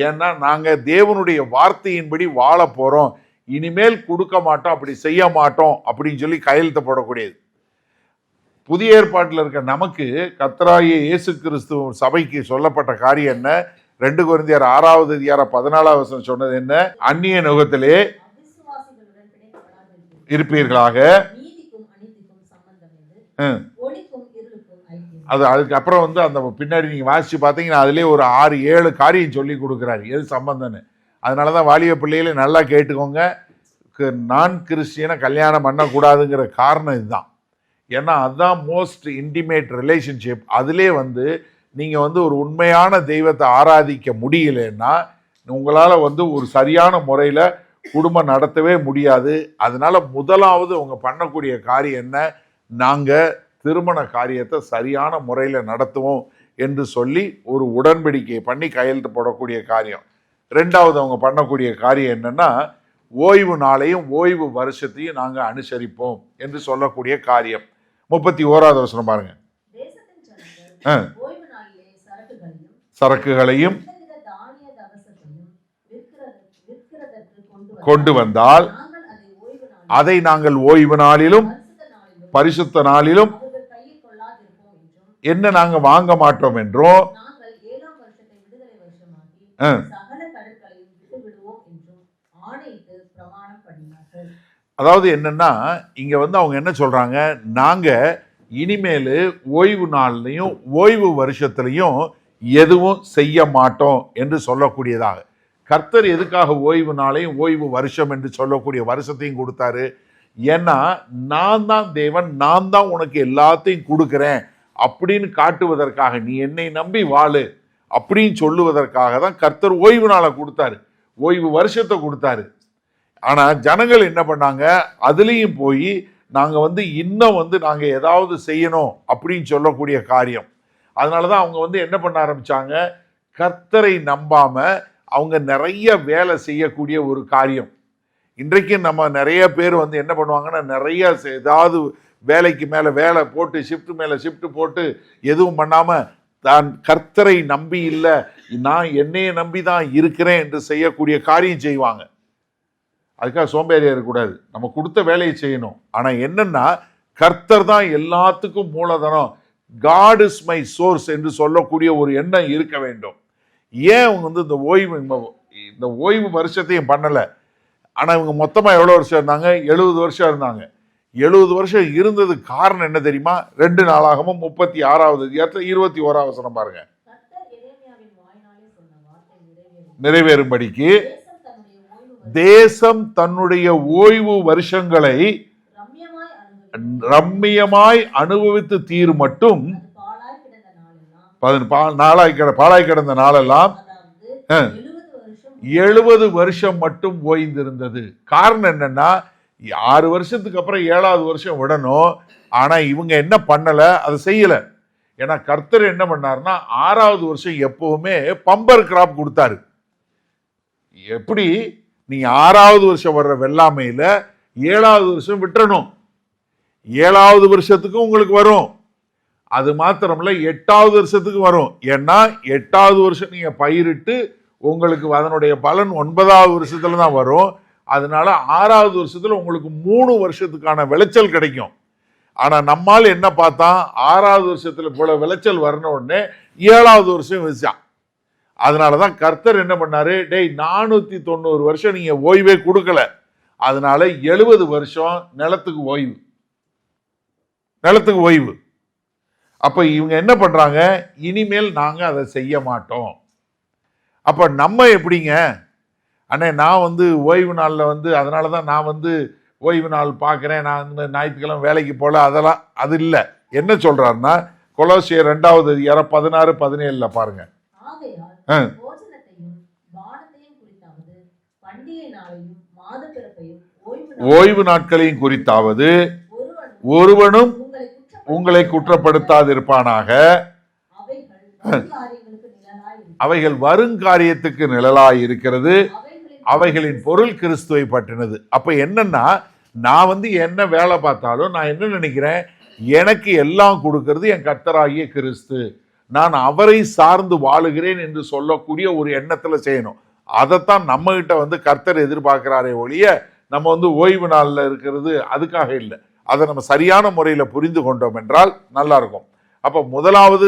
ஏன்னா நாங்க தேவனுடைய வார்த்தையின்படி வாழ போறோம், இனிமேல் கொடுக்க மாட்டோம், அப்படி செய்ய மாட்டோம் அப்படின்னு சொல்லி கையெழுத்து போடக்கூடியது. புதிய ஏற்பாட்டில் இருக்க நமக்கு கர்த்தராகிய இயேசு கிறிஸ்து சபைக்கு சொல்லப்பட்ட காரியம் என்ன? 2 கொரிந்தியர் 6வது அதிகாரம் 14வது வசனம் சொன்னது என்ன? அந்நிய நுகத்திலே இருப்பீர்களாக. அது அதுக்கப்புறம் வந்து அந்த பின்னாடி நீங்க வாசிச்சு பார்த்தீங்கன்னா அதுலேயே ஒரு 6-7 காரியம் சொல்லி கொடுக்குறாரு எது சம்பந்தம்னு. அதனாலதான் வாலிப பிள்ளைகளை நல்லா கேட்டுக்கோங்க, நான் கிறிஸ்டியனை கல்யாணம் பண்ணக்கூடாதுங்கிற காரணம் இதுதான். ஏன்னா அதுதான் மோஸ்ட் இன்டிமேட் ரிலேஷன்ஷிப். அதிலே வந்து நீங்கள் வந்து ஒரு உண்மையான தெய்வத்தை ஆராதிக்க முடியலன்னா உங்களால் வந்து ஒரு சரியான முறையில் குடும்பம் நடத்தவே முடியாது. அதனால முதலாவது அவங்க பண்ணக்கூடிய காரியம் என்ன? நாங்கள் திருமண காரியத்தை சரியான முறையில் நடத்துவோம் என்று சொல்லி ஒரு உடன்படிக்கை பண்ணி கையெழுத்து போடக்கூடிய காரியம். 2வது அவங்க பண்ணக்கூடிய காரியம் என்னன்னா, ஓய்வு நாளையும் ஓய்வு வருஷத்தையும் நாங்கள் அனுசரிப்போம் என்று சொல்லக்கூடிய காரியம். 31வது வசனம் பாருங்க. சரக்குகளையும் கொண்டு வந்தால் அதை நாங்கள் ஓய்வு நாளிலும் பரிசுத்த நாளிலும் என்ன நாங்கள் வாங்க மாட்டோம் என்றும் சகல கடற்களையும் விட்டு விடுவோம் என்றும் ஆணையிட்டு பிரமாணம் பண்ணினார்கள். அதாவது என்னன்னா, இங்க வந்து அவங்க என்ன சொல்றாங்க, நாங்க இனிமேல் ஓய்வு நாள்லையும் ஓய்வு வருஷத்துலையும் எதுவும் செய்ய மாட்டோம் என்று சொல்லக்கூடியதாக. கர்த்தர் எதுக்காக ஓய்வு நாளையும் ஓய்வு வருஷம் என்று சொல்லக்கூடிய வருஷத்தையும் கொடுத்தாரு? ஏன்னா நான் தான் தேவன், நான் தான் உனக்கு எல்லாத்தையும் கொடுக்கிறேன் அப்படின்னு காட்டுவதற்காக, நீ என்னை நம்பி வாழு அப்படின்னு சொல்லுவதற்காக தான் கர்த்தர் ஓய்வு நாளை கொடுத்தாரு, ஓய்வு வருஷத்தை கொடுத்தாரு. ஆனா ஜனங்கள் என்ன பண்ணாங்க, அதுலேயும் போய் நாங்க வந்து இன்னும் வந்து நாங்க ஏதாவது செய்யணும் அப்படின்னு சொல்லக்கூடிய காரியம். அதனாலதான் அவங்க வந்து என்ன பண்ண ஆரம்பிச்சாங்க, கர்த்தரை நம்பாம அவங்க நிறைய வேலை செய்யக்கூடிய ஒரு காரியம். இன்றைக்கு நம்ம நிறைய பேர் வந்து என்ன பண்ணுவாங்கன்னா, நிறைய ஏதாவது வேலைக்கு மேல வேலை போட்டு ஷிஃப்ட் மேல ஷிஃப்ட் போட்டு எதுவும் பண்ணாம தான் கர்த்தரை நம்பி இல்லை, நான் என்னைய நம்பி தான் இருக்கிறேன் என்று செய்யக்கூடிய காரியம் செய்வாங்க. அதுக்காக சோம்பேறியா இருக்கக்கூடாது, நம்ம கொடுத்த வேலையை செய்யணும். ஆனா என்னன்னா, கர்த்தர் தான் எல்லாத்துக்கும் மூலதனம், காட் இஸ் மை சோர்ஸ் என்று சொல்லக்கூடிய ஒரு எண்ணம் இருக்க வேண்டும். ஏன் அவங்க வந்து இந்த ஓய்வு வருஷத்தையும் பண்ணல? ஆனா இவங்க மொத்தமா எவ்வளவு வருஷம் இருந்தாங்க? 70 வருஷம் இருந்தாங்க. 70 வருஷம் இருந்தது காரணம் என்ன தெரியுமா? 2 நாளாகமும் 36வது அதிகாரத்துல 21வது வசனம் பாருங்க. நிறைவேறும்படிக்கு தேசம் தன்னுடைய ஓய்வு வருஷங்களை ரம்மியமாய் அனுபவித்து தீர் மட்டும் பாழாய் கிடந்த நாளெல்லாம் 70 வருஷம் மட்டும் ஓய்ந்திருந்தது. காரணம் என்னன்னா, 6 வருஷத்துக்கு அப்புறம் 7வது வருஷம் விடணும். ஆனா இவங்க என்ன பண்ணல, அதை செய்யல. ஏன்னா கர்த்தர் என்ன பண்ணாருன்னா, 6வது வருஷம் எப்பவுமே பம்பர் கிராப் கொடுத்தாரு. எப்படி நீங்க 6வது வருஷம் வர்ற வெள்ளாமையில 7வது வருஷம் விட்டுறணும், 7வது வருஷத்துக்கு உங்களுக்கு வரும். அது மாத்திரமல்ல 8வது வருஷத்துக்கு வரும். ஏன்னா 8வது வருஷம் நீங்க பயிரிட்டு உங்களுக்கு அதனுடைய பலன் 9வது வருஷத்துல தான் வரும். அதனால 6வது வருஷத்துல உங்களுக்கு 3 வருஷத்துக்கான விளைச்சல் கிடைக்கும். ஆனா நம்மால் என்ன பார்த்தா, 6வது வருஷத்துல போல விளைச்சல் வரணும் உடனே 7வது வருஷம் வச்சான். அதனாலதான் கர்த்தர் என்ன பண்ணாரு, 490 வருஷம் நீங்க ஓய்வே கொடுக்கல, அதனால 70 வருஷம் நிலத்துக்கு ஓய்வு. அப்ப இவங்க என்ன பண்றாங்க, இனிமேல் நாங்க அதை செய்ய மாட்டோம். அப்ப நம்ம எப்படிங்க, அண்ணே நான் வந்து ஓய்வு நாளில் வந்து அதனாலதான் நான் வந்து ஓய்வு நாள் பார்க்குறேன், நான் ஞாயிற்றுக்கிழமை வேலைக்கு போல, அதெல்லாம் அது இல்லை. என்ன சொல்றாருன்னா, கொலோசியர் 2வது அதிகாரம் 16-17 பாருங்க. ஓய்வு நாட்களையும் குறித்தாவது ஒருவனும் உங்களை குற்றப்படுத்தாதிருப்பானாக, அவைகள் வருங்காரியத்துக்கு நிழலாய் இருக்கிறது, அவைகளின் பொருள் கிறிஸ்துவை பற்றினது. அப்ப என்னன்னா, நான் வந்து என்ன வேலை பார்த்தாலும் நான் என்ன நினைக்கிறேன், எனக்கு எல்லாம் கொடுக்கிறது என் கர்த்தராகிய கிறிஸ்து, நான் அவரை சார்ந்து வாழுகிறேன் என்று சொல்லக்கூடிய ஒரு எண்ணத்துல செய்யணும். அதைத்தான் நம்ம கிட்ட வந்து கர்த்தர் எதிர்பார்க்கிறாரே ஒழிய, நம்ம வந்து ஓய்வு நாள்ல இருக்கிறது அதுக்காக இல்லை. அதை நம்ம சரியான முறையில புரிந்து கொண்டோம் என்றால் நல்லா இருக்கும். அப்ப முதலாவது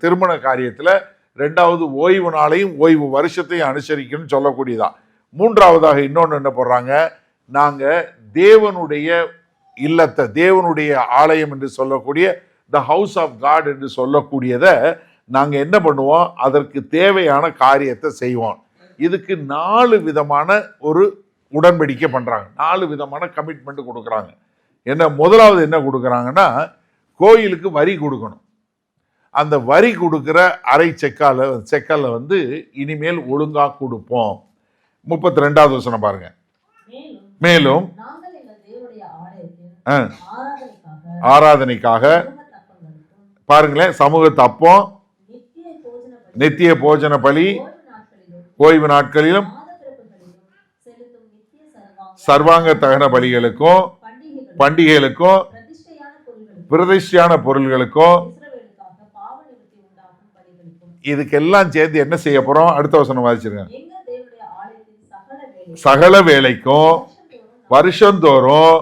திருமண காரியத்துல, 2வது ஓய்வு நாளையும் ஓய்வு வருஷத்தையும் அனுசரிக்கணும்னு சொல்லக்கூடியதா. 3வதாக இன்னொன்று என்ன போடுறாங்க, நாங்க தேவனுடைய இல்லத்தை, தேவனுடைய ஆலயம் என்று சொல்லக்கூடிய த ஹவுஸ் ஆஃப் காட் என்று சொல்லக்கூடியதை நாங்க என்ன பண்ணுவோம், அதற்கு தேவையான காரியத்தை செய்வோம். இதுக்கு 4 விதமான ஒரு உடன்படிக்கை பண்றாங்க, 4 விதமான கமிட்மெண்ட் கொடுக்குறாங்க. என்ன முதலாவது என்ன கொடுக்குறாங்கன்னா, கோயிலுக்கு வரி கொடுக்கணும். அந்த வரி கொடுக்கிற அரை செக்கல்ல வந்து இனிமேல் ஒழுங்கா கொடுப்போம். 32வது வசனம் பாருங்க. மேலும் ஆராதனைக்காக பாருங்களேன், சமூக தப்பம், நித்திய போஜன பலி, ஓய்வு நாட்களிலும் சர்வாங்க தகன பலிகளுக்கும் பண்டிகைகளுக்கும் பிரதிஷ்டையான பொருள்களுக்கும், இதுக்கெல்லாம் சேர்ந்து என்ன செய்ய போறோம்? அடுத்த வசனம் வாசிச்சிருங்க. சகல வேலைக்கும் வருஷந்தோறும்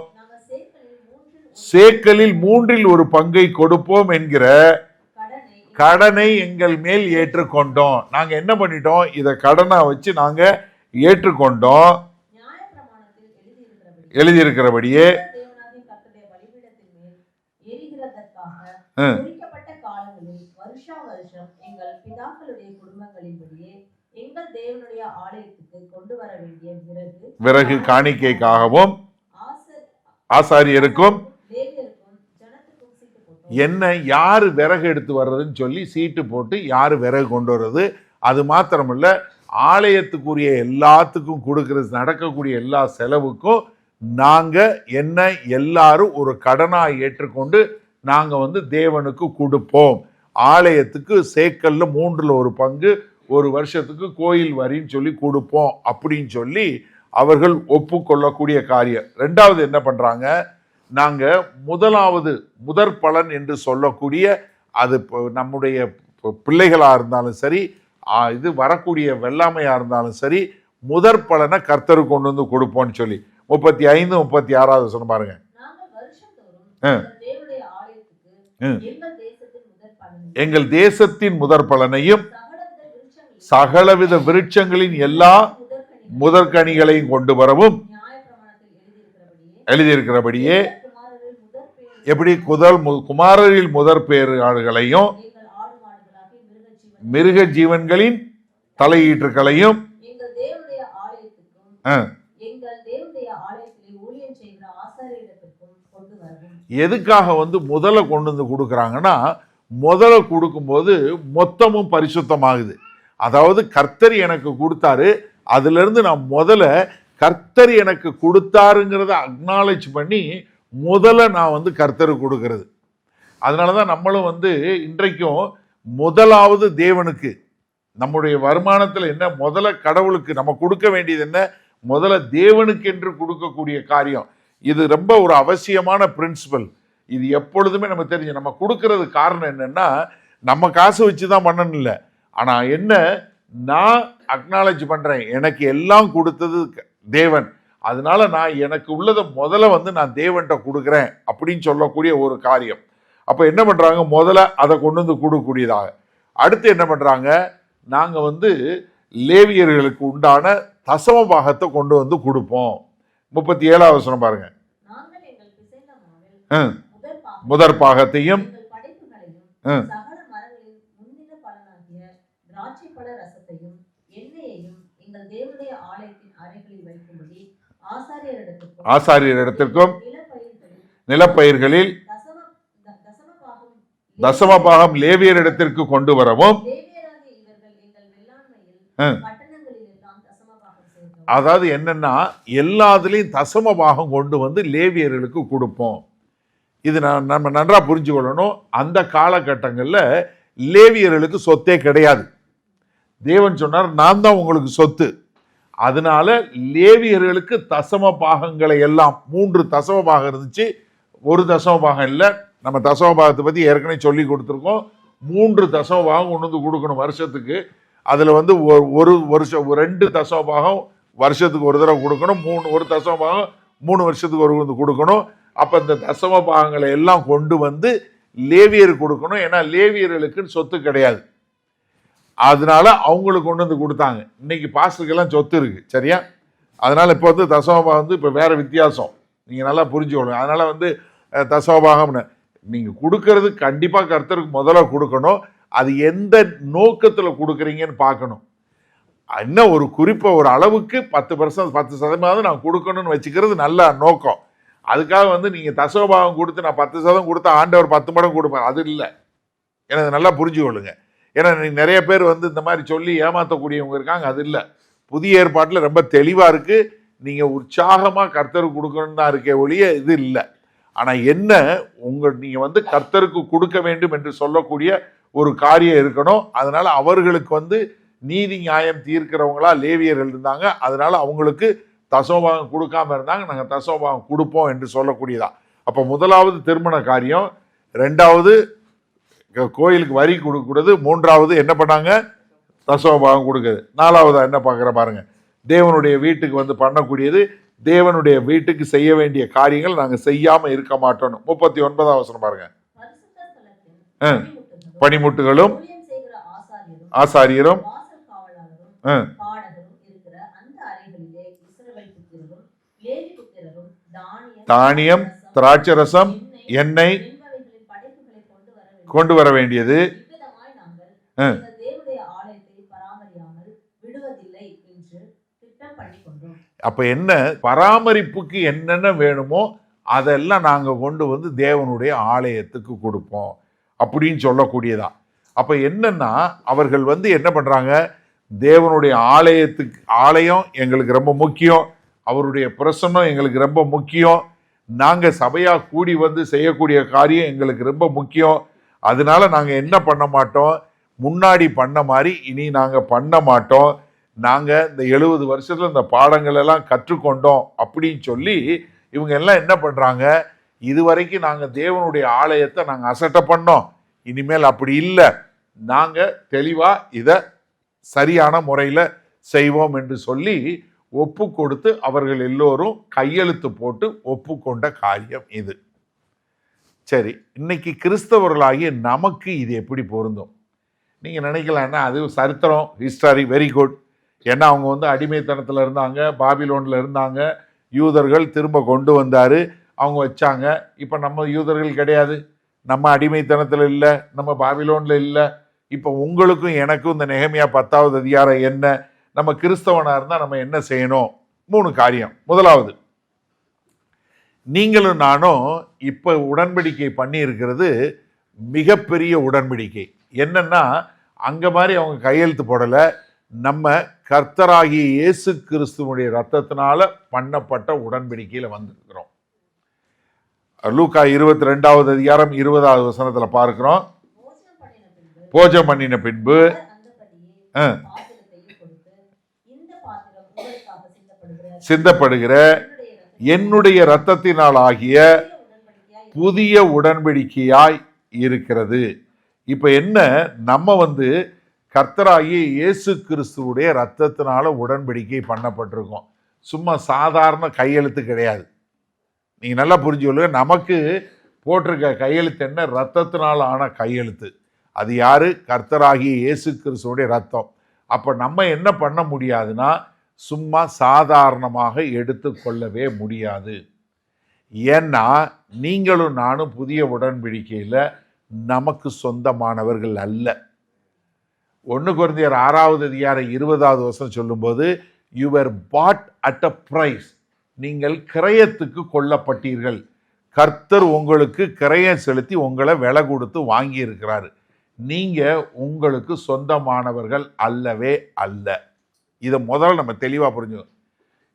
சேக்கலில் 1/3 கொடுப்போம் என்கிற கடனை எங்கள் மேல் ஏற்றுக்கொண்டோம். நாங்க என்ன பண்ணிட்டோம்? இதை கடனா வச்சு நாங்க ஏற்றுக்கொண்டோம். நியாயப்பிரமாணத்தில் எழுதியிருக்கிறபடியே தேவனாகிய கர்த்தருடைய பலிபீடத்தின் மேல் எரிகிறதற்காக குறிக்கப்பட்ட காலங்களில் வருஷா வருஷம் எங்கள் பிதாக்களுடைய குடும்பங்களின்படியே எங்கள் தேவனுடைய ஆலயத்துக்கு கொண்டு வர வேண்டிய விறகு காணிக்கைக்காகவும் ஆசாரியருக்கும் லேவியருக்கும் ஜனத்துக்கும் சீட்டு போட்டோம். என்ன யாரு விறகு எடுத்து வர்றதுன்னு சொல்லி சீட்டு போட்டு யாரு விறகு கொண்டு வர்றது. அது மாத்திரமில்ல, ஆலயத்துக்குரிய எல்லாத்துக்கும் கொடுக்கறது, நடக்கக்கூடிய எல்லா செலவுக்கும் நாங்க என்ன எல்லாரும் ஒரு கடனாய் ஏற்றுக்கொண்டு நாங்க வந்து தேவனுக்கு கொடுப்போம். ஆலயத்துக்கு சேக்கல்ல 1/3 ஒரு வருஷத்துக்கு கோயில் வரின்னு சொல்லி கொடுப்போம் அப்படின்னு சொல்லி அவர்கள் ஒப்புக்கொள்ளக்கூடிய காரியம். ரெண்டாவது என்ன பண்றாங்க? நாங்க முதற் பலன் என்று சொல்லக்கூடிய, அது நம்முடைய பிள்ளைகளா இருந்தாலும் சரி, இது வரக்கூடிய வெள்ளாமையா இருந்தாலும் சரி, முதற் பலனை கர்த்தருக்கு கொண்டு வந்து கொடுப்போம்னு சொல்லி 35, 36 வசனம் பாருங்க. எங்கள் தேசத்தின் முதற் பலனையும் சகலவித விருட்சங்களின் எல்லா முதற்கனிகளையும் கொண்டு வரவும் எழுதியிருக்கிறபடியே எப்படி குமாரரில் முதற் பேறுகளையும் மிருக ஜீவன்களின் தலையீற்றுகளையும் எதுக்காக வந்து முதல்ல கொண்டு வந்து கொடுக்குறாங்கன்னா, முதல்ல கொடுக்கும்போது மொத்தமும் பரிசுத்தமாகுது. அதாவது கர்த்தர் எனக்கு கொடுத்தாரு, அதுல இருந்து நான் முதல்ல கர்த்தர் எனக்கு கொடுத்தாருங்கிறத அக்னாலேஜ் பண்ணி முதல்ல நான் வந்து கர்த்தருக்கு கொடுக்கறது. அதனாலதான் நம்மளும் வந்து இன்றைக்கும் முதலாவது தேவனுக்கு, நம்முடைய வருமானத்துல என்ன முதல்ல கடவுளுக்கு நம்ம கொடுக்க வேண்டியது என்ன, முதல்ல தேவனுக்கு என்று கொடுக்கக்கூடிய காரியம். இது ரொம்ப ஒரு அவசியமான பிரின்சிபல். இது எப்பொழுதுமே நம்ம தெரிஞ்சு நம்ம கொடுக்கறது காரணம் என்னன்னா, நம்ம காசு வச்சுதான் பண்ணணும் இல்லை. ஆனா என்ன, நான் அக்னாலேஜ் பண்றேன், எனக்கு எல்லாம் கொடுத்தது தேவன், அதனால நான் எனக்கு உள்ளதை முதல்ல வந்து நான் தேவன்கிட்ட கொடுக்குறேன் அப்படின்னு சொல்லக்கூடிய ஒரு காரியம். அப்ப என்ன பண்றாங்க? முதல்ல அதை கொண்டு வந்து கொடுக்கக்கூடியதாக. அடுத்து என்ன பண்றாங்க? நாங்க வந்து லேவியர்களுக்கு உண்டான தசம பாகத்தை கொண்டு வந்து கொடுப்போம். 37 வசனம் பாருங்க. முதற் பாகத்தையும் ஆசாரியரிடத்திற்கும் நிலப்பயிர்களில் தசம பாகம் லேவியரிடத்திற்கு கொண்டு வரவும், அதாவது என்னன்னா எல்லாத்துலயும் தசம பாகம் கொண்டு வந்து லேவியர்களுக்கு கொடுப்போம். இது நம்ம நன்றா புரிஞ்சு கொள்ளணும். அந்த காலகட்டங்கள்ல லேவியர்களுக்கு சொத்தே கிடையாது. தேவன் சொன்னார், நான் தான் உங்களுக்கு சொத்து. அதனால லேவியர்களுக்கு தசம பாகங்களை எல்லாம் 3 தசம பாகம் இருந்துச்சு, ஒரு தசம பாகம் இல்லை. நம்ம தசம பாகத்தை பத்தி ஏற்கனவே சொல்லி கொடுத்துருக்கோம். 3 தசம பாகம் கொண்டு வந்து கொடுக்கணும் வருஷத்துக்கு. அதுல வந்து ஒரு வருஷம் 2 தசம பாகம் வருஷத்துக்கு ஒரு தடவை கொடுக்கணும், ஒரு தசம பாகம் 3 வருஷத்துக்கு ஒரு வந்து கொடுக்கணும். அப்ப இந்த தசம பாகங்களை எல்லாம் கொண்டு வந்து லேவியர் கொடுக்கணும். ஏன்னா லேவியர்களுக்குன்னு சொத்து கிடையாது. அதனால அவங்களுக்கு கொண்டு வந்து கொடுத்தாங்க. இன்னைக்கு பாஸ்டருக்கெல்லாம் சொத்து இருக்கு, சரியா? அதனால இப்போ வந்து தசமபாகம் வந்து இப்போ வேற வித்தியாசம், நீங்க நல்லா புரிஞ்சுக்கணும். அதனால வந்து தசமபாகம்னு நீங்க கொடுக்கறது கண்டிப்பா கர்த்தருக்கு முதல்ல கொடுக்கணும். அது எந்த நோக்கத்துல கொடுக்குறீங்கன்னு பார்க்கணும். என்ன ஒரு குறிப்பா ஒரு அளவுக்கு 10% நான் கொடுக்கணும்னு வச்சுக்கிறது நல்ல நோக்கம். அதுக்காக வந்து நீங்க தசமபாகம் கொடுத்து நான் 10% கொடுத்தா ஆண்டவர் 10 மடங்கு கொடுப்பார், அது இல்லை. எனக்கு நல்லா புரிஞ்சுக்கொள்ளுங்க. ஏன்னா நிறைய பேர் வந்து இந்த மாதிரி சொல்லி ஏமாற்றக்கூடியவங்க இருக்காங்க. அது இல்லை. புதிய ஏற்பாட்டில் ரொம்ப தெளிவா இருக்கு. நீங்க உற்சாகமா கர்த்தருக்கு கொடுக்கணும் தான் இருக்கே ஒழிய இது இல்லை. ஆனா என்ன, நீங்க வந்து கர்த்தருக்கு கொடுக்க வேண்டும் என்று சொல்லக்கூடிய ஒரு காரியம் இருக்கணும். அதனால அவர்களுக்கு வந்து நீதி நியாயம் தீர்க்கிறவங்களா லேவியர்கள் இருந்தாங்க. அதனால அவங்களுக்கு தசமபாகம் கொடுக்காம இருந்தாங்க. நாங்க தசமபாகம் கொடுப்போம் என்று சொல்லக்கூடியதா. அப்ப முதலாவது திருமண காரியம், 2வது கோயிலுக்கு வரி கொடுக்கூடாது, 3வது என்ன பண்ணாங்க? தசமபாகம் கொடுக்குது. 4வதா என்ன பார்க்குற பாருங்க, தேவனுடைய வீட்டுக்கு வந்து பண்ணக்கூடியது, தேவனுடைய வீட்டுக்கு செய்ய வேண்டிய காரியங்கள் நாங்கள் செய்யாம இருக்க மாட்டோம். 39 வசனம் பாருங்க. பணிமுட்டுகளும் ஊழியம் செய்கிற ஆசாரியரும் ஆசாரியரும் வாசல் காவலாளரும் பாடகரும் இருக்கிற அந்த அறைகளிலே இஸ்ரவேல் புத்திரரும் லேவி புத்திரரும் தானியம், திராட்சரசம், எண்ணெய் என்பவைகளின் படைப்புகளை கொண்டு வர வேண்டியது. இவ்விதமாய் நாங்கள் எங்கள் தேவனுடைய ஆலயத்தை பராமரியாமல் விடுவதில்லை என்று திட்டம் பண்ணி கொண்டோம். அப்ப என்ன, பராமரிப்புக்கு என்னென்ன வேணுமோ அதெல்லாம் நாங்க கொண்டு வந்து தேவனுடைய ஆலயத்துக்கு கொடுப்போம் அப்படின்னு சொல்லக்கூடியதா. அப்ப என்னன்னா, அவர்கள் வந்து என்ன பண்றாங்க, தேவனுடைய ஆலயம் எங்களுக்கு ரொம்ப முக்கியம், அவருடைய பிரசன்னம் எங்களுக்கு ரொம்ப முக்கியம், நாங்க சபையா கூடி வந்து செய்யக்கூடிய காரியம் எங்களுக்கு ரொம்ப முக்கியம், அதனால நாங்க என்ன பண்ண மாட்டோம், முன்னாடி பண்ண மாதிரி இனி நாங்க பண்ண மாட்டோம், நாங்க இந்த 70 வருஷத்துல இந்த பாடங்கள் எல்லாம் கற்றுக்கொண்டோம் அப்படின்னு சொல்லி இவங்க எல்லாம் என்ன பண்றாங்க, இதுவரைக்கும் நாங்க தேவனுடைய ஆலயத்தை நாங்க அசட்டை பண்ணோம், இனிமேல் அப்படி இல்லை, நாங்க தெளிவா இத சரியான முறையில செய்வோம் என்று சொல்லி ஒப்பு கொடுத்து அவர்கள் எல்லோரும் கையெழுத்து போட்டு ஒப்புக்கொண்ட காரியம் இது. சரி, இன்னைக்கு கிறிஸ்தவர்களாகிய நமக்கு இது எப்படி பொருந்தும்? நீங்க நினைக்கலாம்னா அது சரித்திரம், ஹிஸ்டரி, வெரி குட். ஏன்னா அவங்க வந்து அடிமைத்தனத்துல இருந்தாங்க, பாபிலோன்ல இருந்தாங்க, யூதர்கள் திரும்ப கொண்டு வந்தாரு, அவங்க வச்சாங்க. இப்ப நம்ம யூதர்கள் கிடையாது, நம்ம அடிமைத்தனத்துல இல்லை, நம்ம பாபிலோன்ல இல்லை. இப்ப உங்களுக்கும் எனக்கும் இந்த நெகேமியா 10வது அதிகாரம் என்ன, நம்ம கிறிஸ்தவனா இருந்தா நம்ம என்ன செய்யணும்? 3 காரியம். முதலாவது, நீங்களும் நானும் இப்ப உடன்படிக்கை பண்ணி இருக்கிறது மிகப்பெரிய உடன்படிக்கை. என்னன்னா, அங்க மாதிரி அவங்க கையெழுத்து போடல, நம்ம கர்த்தராகிய இயேசு கிறிஸ்துவனுடைய ரத்தத்தினால பண்ணப்பட்ட உடன்படிக்கையில வந்திருக்கிறோம். லூக்கா 22வது அதிகாரம் 20வது வசனத்துல பார்க்கிறோம். போஜனம் பண்ணின பின்பு சிந்தப்படுகிற என்னுடைய இரத்தத்தினால் ஆகிய புதிய உடன்படிக்கையாய் இருக்கிறது. இப்ப என்ன, நம்ம வந்து கர்த்தராகிய இயேசு கிறிஸ்துவுடைய இரத்தத்தினால உடன்படிக்கை பண்ணப்பட்டிருக்கோம், சும்மா சாதாரண கையெழுத்து கிடையாது. நீங்க நல்லா புரிஞ்சுக்கொள்ளுங்க, நமக்கு போட்டிருக்க கையெழுத்து என்ன, இரத்தத்தினால் ஆன கையெழுத்து. அது யாரு? கர்த்தராகிய இயேசு கிறிஸ்துவுடைய ரத்தம். அப்ப நம்ம என்ன பண்ண முடியாதுன்னா, சும்மா சாதாரணமாக எடுத்துக்கொள்ளவே முடியாது. ஏன்னா நீங்களும் நானும் புதிய உடன்படிக்கையில நமக்கு சொந்தமானவர்கள் அல்ல. 1 கொரிந்தியர் 6வது அதிகாரம் 20வது வசனம் சொல்லும்போது, you are bought at a price, நீங்கள் கிரயத்துக்கு கொல்லப்பட்டீர்கள், கர்த்தர் உங்களுக்கு கிரயம் செலுத்தி உங்களை விலை கொடுத்து வாங்கி இருக்கிறாரு, நீங்க உங்களுக்கு சொந்தமானவர்கள் அல்லவே அல்ல. இதை முதல்ல நம்ம தெளிவா புரிஞ்சுக்கணும்.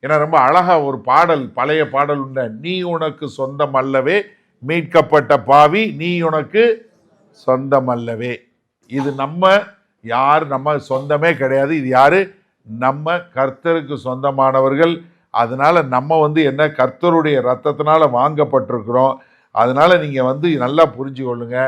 ஏன்னா ரொம்ப அழகா ஒரு பாடல், பழைய பாடல் உண்ட, நீ உனக்கு சொந்தம் அல்லவே மீட்கப்பட்ட பாவி, நீ உனக்கு சொந்தம் அல்லவே. இது நம்ம நம்ம சொந்தமே கிடையாது. இது யாரு? நம்ம கர்த்தருக்கு சொந்தமானவர்கள். அதனால நம்ம வந்து என்ன, கர்த்தருடைய ரத்தத்தினால வாங்கப்பட்டிருக்கிறோம். அதனால நீங்க வந்து நல்லா புரிஞ்சு கொள்ளுங்க,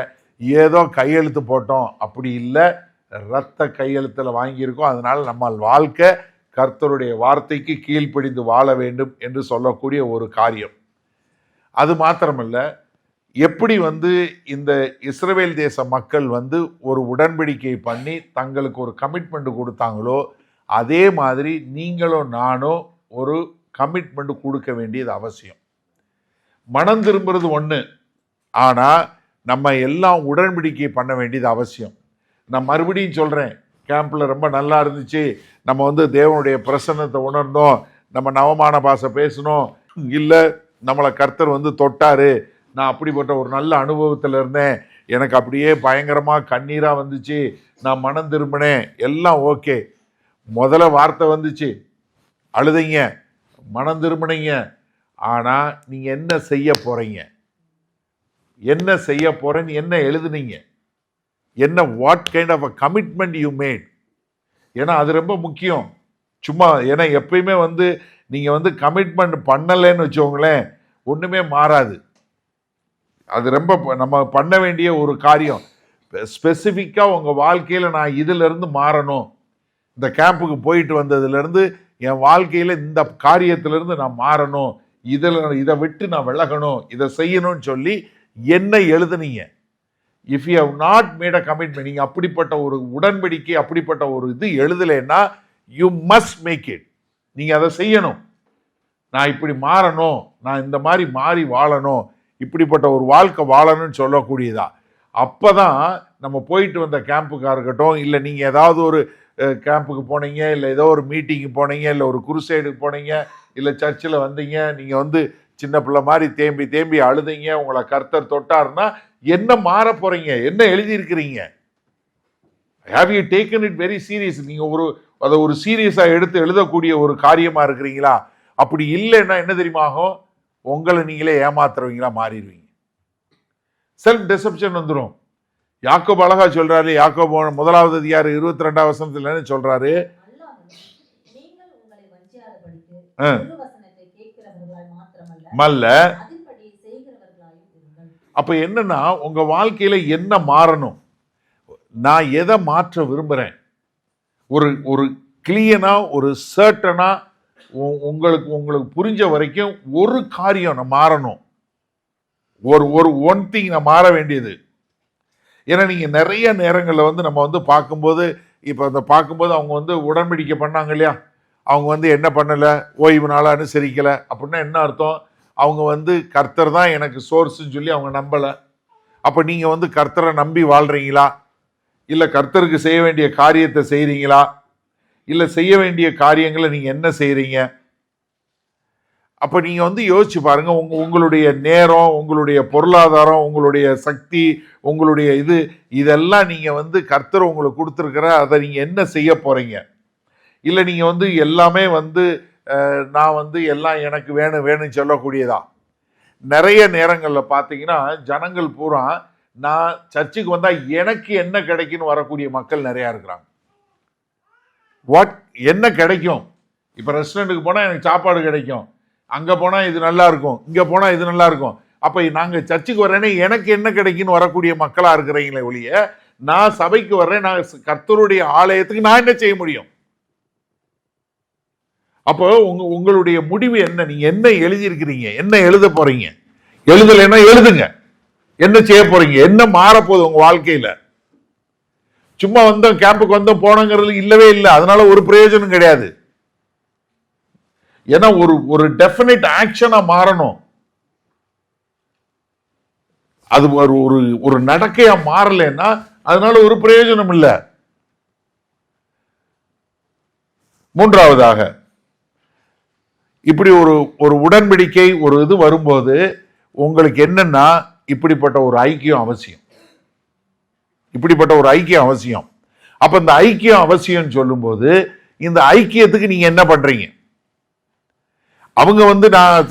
ஏதோ கையெழுத்து போட்டோம் அப்படி இல்லை, இரத்த கையெழுத்துல வாங்கியிருக்கோம். அதனால நம்ம வாழ்க்கை கர்த்தருடைய வார்த்தைக்கு கீழ்ப்படிந்து வாழ வேண்டும் என்று சொல்லக்கூடிய ஒரு காரியம். அது மாத்திரமல்ல, எப்படி வந்து இந்த இஸ்ரவேல் தேச மக்கள் வந்து ஒரு உடன்படிக்கை பண்ணி தங்களுக்கு ஒரு கமிட்மெண்ட் கொடுத்தாங்களோ, அதே மாதிரி நீங்களும் நானும் ஒரு கமிட்மெண்ட் கொடுக்க வேண்டியது அவசியம். மனம் திரும்புறது ஒண்ணு, ஆனா நம்ம எல்லாம் உடன்படிக்கை பண்ண வேண்டியது அவசியம். நான் மறுபடியும் சொல்றேன், கேம்ப்ல ரொம்ப நல்லா இருந்துச்சு, நம்ம வந்து தேவனுடைய பிரசன்னத்தை உணர்ந்தோம், நம்ம நவமான பாஷை பேசணும், இல்லை நம்மளை கர்த்தர் வந்து தொட்டாரு, நான் அப்படிப்பட்ட ஒரு நல்ல அனுபவத்தில் இருந்தேன், எனக்கு அப்படியே பயங்கரமாக கண்ணீராக வந்துச்சு, நான் மனம் திரும்பினேன், எல்லாம் ஓகே. முதல்ல வார்த்தை வந்துச்சு, அழுதைங்க, மனம் திரும்பினீங்க, ஆனால் நீங்கள் என்ன செய்ய போகிறீங்க, என்ன செய்ய போகிறேன்னு என்ன எழுதுனீங்க, என்ன what kind of a commitment you made. ஏன்னா அது ரொம்ப முக்கியம். சும்மா ஏன்னா எப்பயுமே வந்து நீங்கள் வந்து கமிட்மெண்ட் பண்ணலைன்னு வச்சுக்கோங்களேன், ஒன்றுமே மாறாது. அது ரொம்ப நம்ம பண்ண வேண்டிய ஒரு காரியம். ஸ்பெசிஃபிக்காக உங்கள் வாழ்க்கையில் நான் இதிலிருந்து மாறணும், இந்த கேம்புக்கு போயிட்டு வந்ததுலேருந்து என் வாழ்க்கையில் இந்த காரியத்திலிருந்து நான் மாறணும், இதை விட்டு நான் விலகணும், இதை செய்யணும்னு சொல்லி என்ன எழுதுனீங்க, if you have not made a commitment, நீங்க அப்படிப்பட்ட ஒரு உடன்படிக்கை, அப்படிப்பட்ட ஒரு இது எழுதலைன்னா யூ மஸ்ட் மேக் இட். நீங்க அதை செய்யணும். நான் இப்படி மாறணும், நான் இந்த மாதிரி மாறி வாழணும், இப்படிப்பட்ட ஒரு வாழ்க்கை வாழணும்னு சொல்லக்கூடியதா. அப்பதான் நம்ம போயிட்டு வந்த கேம்புக்காக இருக்கட்டும், இல்லை நீங்க ஏதாவது ஒரு கேம்புக்கு போனீங்க, இல்லை ஏதோ ஒரு மீட்டிங்கு போனீங்க, இல்லை ஒரு குருசைடுக்கு போனீங்க, இல்லை சர்ச்சில் வந்தீங்க, நீங்க வந்து சின்ன பிள்ளை மாதிரி தேம்பி தேம்பி அழுதீங்க, உங்களை கர்த்தர் தொட்டாருன்னா என்ன மாற போறீங்க? என்ன எழுதியிருக்கிறீங்க? Have you taken it very serious? நீங்க அதை ஒரு சீரியஸா எடுத்து எழுதக்கூடிய ஒரு காரியமா இருக்கிறீங்களா? அப்படி இல்லைன்னா என்ன தெரியுமா ஆகும்? உங்களை நீங்களே ஏமாத்துறவங்களா மாறிடுவீங்க. செல்ஃப் டெசப்ஷன் வந்துடும். யாக்கோபு அழகா சொல்றாரு, யாக்கோபு 1 அதிகாரம் 22 வசனத்துல என்ன சொல்றாரு? அப்ப என்னன்னா, உங்க வாழ்க்கையில என்ன மாறணும்? நான் எதை மாற்ற விரும்புறேன்? ஒரு கிளியனா, ஒரு சர்டனா, உங்களுக்கு புரிஞ்ச வரைக்கும் ஒரு காரியம் நான் மாறணும். ஒரு ஒன் திங் நான் மாற வேண்டியது. ஏன்னா நீங்க நிறைய நேரங்களில் வந்து நம்ம வந்து பார்க்கும்போது, இப்போ அந்த பார்க்கும்போது அவங்க வந்து உடன்படிக்கை பண்ணாங்க இல்லையா, அவங்க வந்து என்ன பண்ணலை, ஓய்வு நாளை அனுசரிக்கலை அப்படின்னா என்ன அர்த்தம்? அவங்க வந்து கர்த்தர் தான் எனக்கு சோர்ஸ்ன்னு சொல்லி அவங்க நம்பலை. அப்போ நீங்கள் வந்து கர்த்தரை நம்பி வாழ்கிறீங்களா? இல்லை கர்த்தருக்கு செய்ய வேண்டிய காரியத்தை செய்கிறீங்களா? இல்லை செய்ய வேண்டிய காரியங்களை நீங்கள் என்ன செய்கிறீங்க? அப்போ நீங்கள் வந்து யோசிச்சு பாருங்க. உங்களுடைய நேரம், உங்களுடைய பொருளாதாரம், உங்களுடைய சக்தி, உங்களுடைய இதெல்லாம் நீங்கள் வந்து கர்த்தர் உங்களுக்கு கொடுத்துருக்கிற அதை நீங்கள் என்ன செய்ய போகிறீங்க? இல்லை நீங்கள் வந்து எல்லாமே வந்து நான் வந்து எல்லாம் எனக்கு வேணும்னு சொல்லக்கூடியதா? நிறைய நேரங்களில் பார்த்தீங்கன்னா ஜனங்கள் பூரா நான் சர்ச்சுக்கு வந்தால் எனக்கு என்ன கிடைக்குன்னு வரக்கூடிய மக்கள் நிறையா இருக்கிறாங்க. என்ன கிடைக்கும்? இப்போ ரெஸ்டாரண்ட்டுக்கு போனால் எனக்கு சாப்பாடு கிடைக்கும், அங்கே போனால் இது நல்லா இருக்கும், இங்கே போனால் இது நல்லா இருக்கும். அப்போ நாங்கள் சர்ச்சுக்கு வர்றேன்னு எனக்கு என்ன கிடைக்குன்னு வரக்கூடிய மக்களாக இருக்கிறீங்களே ஒழிய, நான் சபைக்கு வர்றேன், நான் கர்த்தருடைய ஆலயத்துக்கு நான் என்ன செய்ய முடியும்? அப்போ உங்களுடைய முடிவு என்ன? நீங்க என்ன எழுதியிருக்கிறீங்க? என்ன எழுத போறீங்க? எழுதலைன்னா எழுதுங்க. என்ன செய்ய போறீங்க? என்ன மாறப்போகுது உங்க வாழ்க்கையில? சும்மா வந்தோம், கேம்புக்கு வந்தோம், போனோங்கிறது இல்லவே இல்லை. அதனால ஒரு பிரயோஜனம் கிடையாது. ஏன்னா ஒரு டெஃபினட் ஆக்ஷனா மாறணும். அது ஒரு நடக்கையா மாறலைன்னா அதனால ஒரு பிரயோஜனம் இல்லை. மூன்றாவதாக, இப்படி ஒரு உடன்படிக்கை ஒரு இது வரும்போது உங்களுக்கு என்னன்னா, இப்படிப்பட்ட ஒரு ஐக்கியம் அவசியம். இப்படிப்பட்ட ஒரு ஐக்கியம் அவசியம். அப்ப இந்த ஐக்கியம் அவசியம் சொல்லும்போது இந்த ஐக்கியத்துக்கு நீங்க என்ன பண்றீங்க? அவங்க வந்து நான்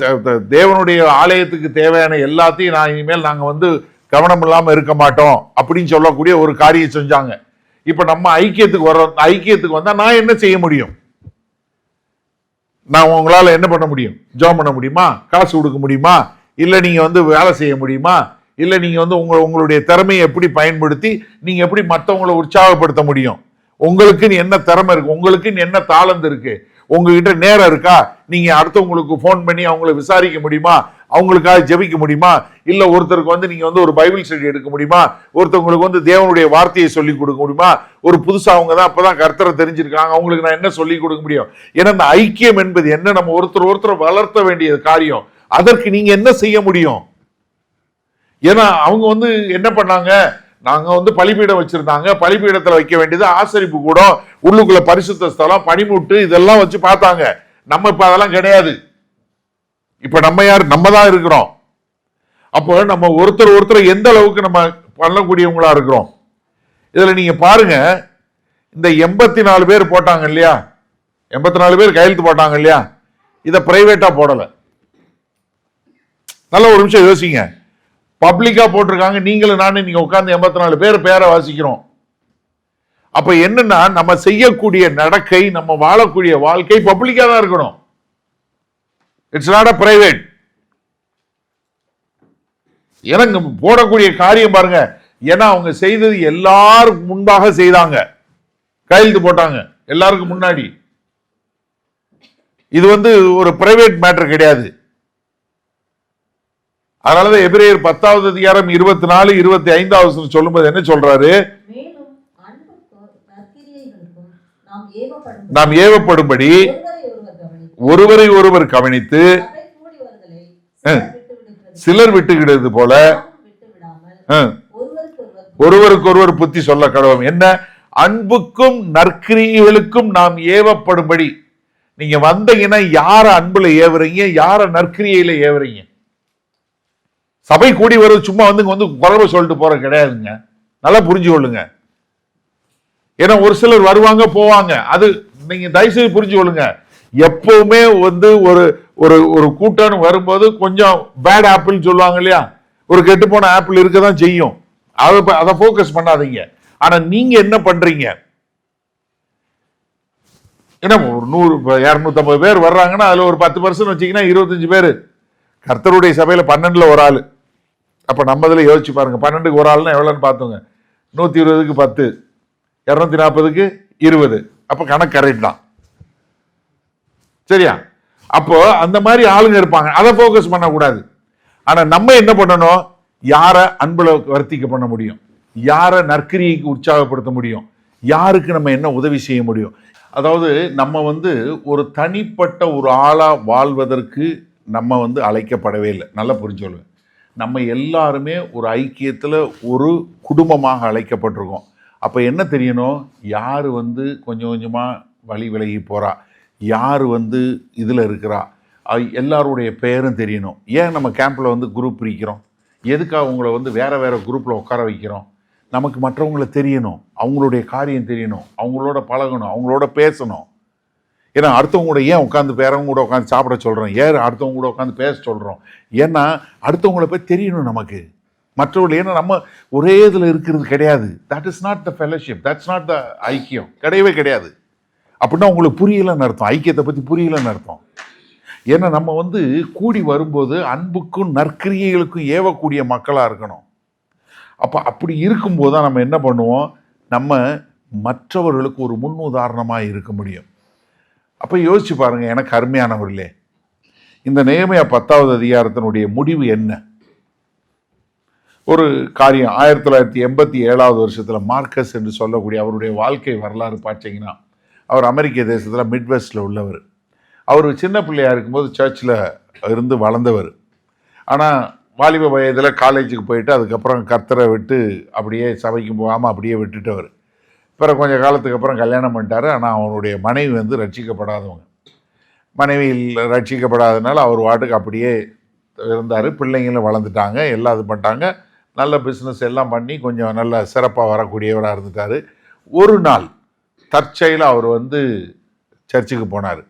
தேவனுடைய ஆலயத்துக்கு தேவையான எல்லாத்தையும் நான் இனிமேல் நாங்க வந்து கவனம் இல்லாம இருக்க மாட்டோம் அப்படின்னு சொல்லக்கூடிய ஒரு காரியம் செஞ்சாங்க. இப்ப நம்ம ஐக்கியத்துக்கு வர்றோம். ஐக்கியத்துக்கு வந்தா நான் என்ன செய்ய முடியும்? நான் உங்களால என்ன பண்ண முடியும்? ஜாப் பண்ண முடியுமா? காசு கொடுக்க முடியுமா? இல்ல நீங்க வந்து வேலை செய்ய முடியுமா? இல்ல நீங்க வந்து உங்களுடைய திறமையை எப்படி பயன்படுத்தி நீங்க எப்படி மற்றவங்களை உற்சாகப்படுத்த முடியும்? உங்களுக்குன்னு என்ன திறமை இருக்கு? உங்களுக்குன்னு என்ன தாளந்து இருக்கு? உங்ககிட்ட நேரம் இருக்கா? நீங்க அடுத்தவங்களுக்கு போன் பண்ணி அவங்களை விசாரிக்க முடியுமா? அவங்களுக்காக ஜெபிக்க முடியுமா? இல்ல ஒருத்தருக்கு வந்து நீங்க வந்து ஒரு பைபிள் ஸ்டடி எடுக்க முடியுமா? ஒருத்தவங்களுக்கு வந்து தேவனுடைய வார்த்தையை சொல்லி கொடுக்க முடியுமா? ஒரு புதுசா அவங்க தான் அப்பதான் கர்த்தரை தெரிஞ்சிருக்காங்க, அவங்களுக்கு நான் என்ன சொல்லி கொடுக்க முடியும்? ஏன்னா இந்த ஐக்கியம் என்பது என்ன? நம்ம ஒருத்தர் வளர்த்த வேண்டிய காரியம். அதற்கு நீங்க என்ன செய்ய முடியும்? ஏன்னா அவங்க வந்து என்ன பண்ணாங்க, நாங்க வந்து பலிபீடம் வச்சிருந்தாங்க, பலிபீடத்துல வைக்க வேண்டியது ஆசரிப்பு கூடம், உள்ளுக்குள்ள பரிசுத்த ஸ்தலம், பனிமுட்டு, இதெல்லாம் வச்சு பார்த்தாங்க. நம்ம இப்ப அதெல்லாம் கிடையாது. இப்ப நம்ம யார்? நம்ம தான் இருக்கிறோம். அப்போ நம்ம ஒருத்தர் எந்த அளவுக்கு நம்ம பண்ணக்கூடியவங்களா இருக்கிறோம். இதுல நீங்க பாருங்க, இந்த 84 பேர் போட்டாங்க இல்லையா, 84 பேர் கையெழுத்து போட்டாங்க இல்லையா, இத பிரைவேட்டா போடல. நல்ல ஒரு நிமிஷம் யோசிங்க. பப்ளிக்கா போட்டிருக்காங்க. நீங்களும் நானும் நீங்க உட்கார்ந்து 84 பேர் பேரை வாசிக்கிறோம். அப்ப என்னன்னா, நம்ம செய்யக்கூடிய நடக்கை, நம்ம வாழக்கூடிய வாழ்க்கை பப்ளிக்கா தான் இருக்கணும். It's not a private. எனக்கு போடக்கூடிய காரியம் பாருங்க. ஏன்னா அவங்க செய்தது எல்லாருக்கும் முன்பாக செய்தாங்க, கையெழுத்து போட்டாங்க எல்லாருக்கும் முன்னாடி. இது வந்து ஒரு பிரைவேட் மேட்டர் கிடையாது. அதனாலதான் எபிரேயர் 10வது அதிகாரம் 24, 25 சொல்லும்போது என்ன சொல்றாரு? மேலும் அன்புக்கும் நற்கிரியைகளுக்கும் நாம் ஏவப்படும்படி ஒருவரை ஒருவர் கவனித்து சிலர் விட்டுவிடுவது போல ஒருவருக்கொருவர் புத்தி சொல்ல கடவோம். என்ன? அன்புக்கும் நற்கிரியைகளுக்கும் நாம் ஏவப்படும்படி. நீங்க வந்தீங்கன்னா யார அன்புல ஏவுறீங்க, யார நற்கிரியையில ஏவுறீங்க? சபை கூடி வருவது சும்மா வந்து குறவை சொல்லிட்டு போற கிடையாதுங்க. நல்லா புரிஞ்சு கொள்ளுங்க. ஏன்னா ஒரு சிலர் வருவாங்க போவாங்க, அது நீங்க தயவுசெய்து புரிஞ்சு கொள்ளுங்க. எப்பவுமே வந்து ஒரு ஒரு ஒரு கூட்டம் வரும்போது கொஞ்சம் பேட் ஆப்பிள் சொல்லுவாங்க இல்லையா, ஒரு கெட்டு போன ஆப்பிள் இருக்கதான் செய்யும். அதை போக்கஸ் பண்ணாதீங்க. ஆனா நீங்க என்ன பண்றீங்க? ஏன்னா ஒரு 100 250 பேர் வர்றாங்கன்னா அதுல ஒரு 10% வச்சீங்கன்னா 25 பேர் கர்த்தருடைய சபையில 12ல ஒரு ஆளு. அப்ப நம்ம இதுல யோசிச்சு பாருங்க, 12க்கு ஒரு ஆள்னா எவ்வளவுன்னு பாத்துங்க. 120க்கு 10, 240க்கு 20. அப்ப கணக்கு கரெக்ட் தான், சரியா? அப்போ அந்த மாதிரி ஆளுங்க இருப்பாங்க, அதை போக்கஸ் பண்ணக்கூடாது. ஆனா நம்ம என்ன பண்ணணும்? யார அன்புல வர்த்திக்க பண்ண முடியும், யார நற்கிரியைக்கு உற்சாகப்படுத்த முடியும், யாருக்கு நம்ம என்ன உதவி செய்ய முடியும். அதாவது நம்ம வந்து ஒரு தனிப்பட்ட ஒரு ஆளா வாழ்வதற்கு நம்ம வந்து அழைக்கப்படவே இல்லை. நல்லா புரிஞ்சுக்கொள்ளுங்க. நம்ம எல்லாருமே ஒரு ஐக்கியத்தில் ஒரு குடும்பமாக அழைக்கப்பட்டிருக்கோம். அப்போ என்ன தெரியணும்? யார் வந்து கொஞ்சம் கொஞ்சமாக வழி விலகி போகிறா, யார் வந்து இதில் இருக்கிறா, எல்லாருடைய பெயரும் தெரியணும். ஏன் நம்ம கேம்பில் வந்து குரூப் பிரிக்கிறோம்? எதுக்காக அவங்கள வந்து வேற வேற குரூப்பில் உட்கார வைக்கிறோம்? நமக்கு மற்றவங்களை தெரியணும், அவங்களுடைய காரியம் தெரியணும், அவங்களோட பழகணும், அவங்களோட பேசணும். ஏன்னா அடுத்தவங்க கூட ஏன் உட்காந்து பேரவங்க கூட உட்காந்து சாப்பிட சொல்கிறோம், ஏன் அடுத்தவங்க கூட உட்காந்து பேச சொல்கிறோம்? ஏன்னா அடுத்தவங்களை போய் தெரியணும் நமக்கு, மற்றவர்கள். ஏன்னா நம்ம ஒரே இதில் இருக்கிறது கிடையாது. That is not the fellowship, that's not the ஐக்கியம், கிடையவே கிடையாது. அப்படின்னா உங்களுக்கு புரியலன்னு அர்த்தம், ஐக்கியத்தை பற்றி புரியலன்னு அர்த்தம். ஏன்னா நம்ம வந்து கூடி வரும்போது அன்புக்கும் நற்கிரியைகளுக்கும் ஏவக்கூடிய மக்களாக இருக்கணும். அப்போ அப்படி இருக்கும்போது தான் நம்ம என்ன பண்ணுவோம்? நம்ம மற்றவர்களுக்கு ஒரு முன் உதாரணமாக இருக்க முடியும். அப்போ யோசிச்சு பாருங்க, எனக்கு அருமையானவர்களே, இந்த நெகேமியா 10வது அதிகாரத்தினுடைய முடிவு என்ன? ஒரு காரியம் 1987 வருஷத்தில் மார்க்கஸ் என்று சொல்லக்கூடிய அவருடைய வாழ்க்கை வரலாறு பார்த்தீங்கன்னா, அவர் அமெரிக்க தேசத்தில் மிட்வெஸ்டில் உள்ளவர். அவர் சின்ன பிள்ளையாக இருக்கும்போது சர்ச்சில் இருந்து வளர்ந்தவர். ஆனால் வாலிப வயதில் காலேஜுக்கு போயிட்டு அதுக்கப்புறம் கர்த்தரை விட்டு அப்படியே சபைக்கு போகாமல் அப்படியே விட்டுட்டவர். பிறகு கொஞ்சம் காலத்துக்கு அப்புறம் கல்யாணம் பண்ணிட்டார். ஆனால் அவனுடைய மனைவி வந்து ரட்சிக்கப்படாதவங்க. மனைவி ரட்சிக்கப்படாதனால அவர் வாட்டுக்கு அப்படியே இருந்தார். பிள்ளைங்களும் வளர்ந்துட்டாங்க, எல்லாம் இது பண்ணிட்டாங்க, நல்ல பிஸ்னஸ் எல்லாம் பண்ணி கொஞ்சம் நல்ல சிறப்பாக வரக்கூடியவராக இருந்துட்டார். ஒரு நாள் தற்செயலாக அவர் வந்து சர்ச்சுக்கு போனார்.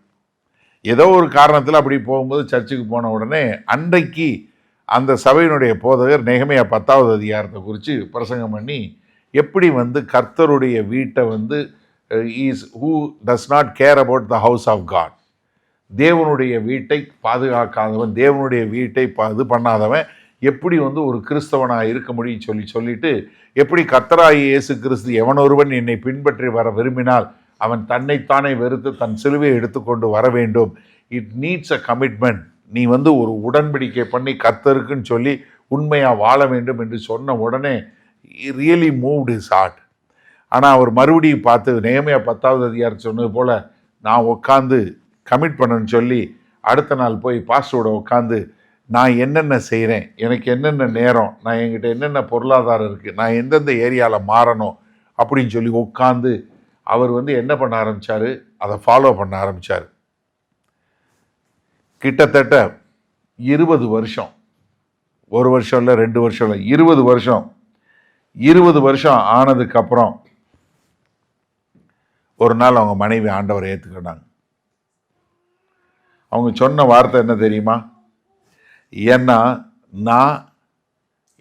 ஏதோ ஒரு காரணத்தில் அப்படி போகும்போது சர்ச்சுக்கு போன உடனே அன்றைக்கு அந்த சபையினுடைய போதகர் நெகேமியா 10வது அதிகாரத்தை குறித்து பிரசங்கம் பண்ணி, எப்படி வந்து கர்த்தருடைய வீட்டை வந்து is who does not care about the house of God, தேவனுடைய வீட்டை பாதுகாக்காதவன், தேவனுடைய வீட்டை இது பண்ணாதவன் எப்படி வந்து ஒரு கிறிஸ்தவனாக இருக்க முடியும் சொல்லிட்டு, எப்படி கர்த்தராகிய இயேசு கிறிஸ்து எவனொருவன் என்னை பின்பற்றி வர விரும்பினால் அவன் தன்னைத்தானே வெறுத்து தன் சிலுவையை எடுத்துக்கொண்டு வர வேண்டும். It needs a commitment. நீ வந்து ஒரு உடன்படிக்கை பண்ணி கர்த்தருக்குன்னு சொல்லி உண்மையாக வாழ வேண்டும் என்று சொன்ன உடனே ரியலி மூவ்ட் ஹிஸ் ஹார்ட். ஆனால் அவர் மறுபடியும் பார்த்து நெகேமியா 10வது அதிகாரம் சொன்னது போல் நான் உட்காந்து கமிட் பண்ணணும்னு சொல்லி அடுத்த நாள் போய் பாஸ்டரோட உட்காந்து நான் என்னென்ன செய்கிறேன், எனக்கு என்னென்ன நேரம், நான் என்கிட்ட என்னென்ன பொருளாதாரம் இருக்குது, நான் எந்தெந்த ஏரியாவில் மாறணும் அப்படின்னு சொல்லி உட்காந்து அவர் வந்து என்ன பண்ண ஆரம்பித்தார்? அதை ஃபாலோ பண்ண ஆரம்பித்தார். கிட்டத்தட்ட 20 வருஷம், ஒரு வருஷம் இல்லை, 2 வருஷம் இல்லை, 20 வருஷம் ஆனதுக்கப்புறம் ஒரு நாள் அவங்க மனைவி ஆண்டவரை ஏற்றுக்கிட்டாங்க. அவங்க சொன்ன வார்த்தை என்ன தெரியுமா? ஏன்னா நான்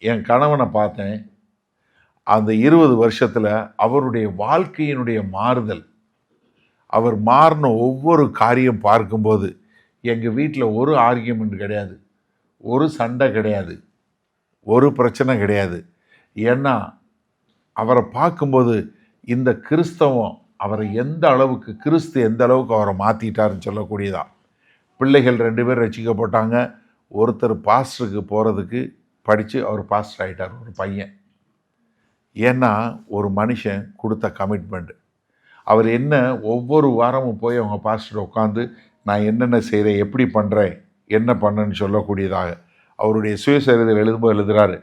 என் கணவனை பார்த்தேன், அந்த 20 வருஷத்தில் அவருடைய வாழ்க்கையினுடைய மாறுதல், அவர் மாறின ஒவ்வொரு காரியம் பார்க்கும்போது எங்கள் வீட்டில் ஒரு ஆர்கியூமெண்ட் கிடையாது, ஒரு சண்டை கிடையாது, ஒரு பிரச்சனை கிடையாது. ஏன்னா அவரை பார்க்கும்போது இந்த கிறிஸ்தவம் அவரை எந்த அளவுக்கு, கிறிஸ்து எந்த அளவுக்கு அவரை மாற்றிட்டாருன்னு சொல்லக்கூடியதான். பிள்ளைகள் 2 பேர் ரட்சிக்கப்பட்டாங்க, ஒருத்தர் பாஸ்டருக்கு போகிறதுக்கு படித்து அவர் பாஸ்டர் ஆகிட்டார், ஒரு பையன். ஏன்னா ஒரு மனுஷன் கொடுத்த கமிட்மெண்ட். அவர் என்ன ஒவ்வொரு வாரமும் போய் அவங்க பாஸ்டர் உட்காந்து நான் என்னென்ன செய்கிறேன், எப்படி பண்ணுறேன், என்ன பண்ணேன்னு சொல்லக்கூடியதாக அவருடைய சுயசரிதையில் எழுதும்போது எழுதுகிறாரு,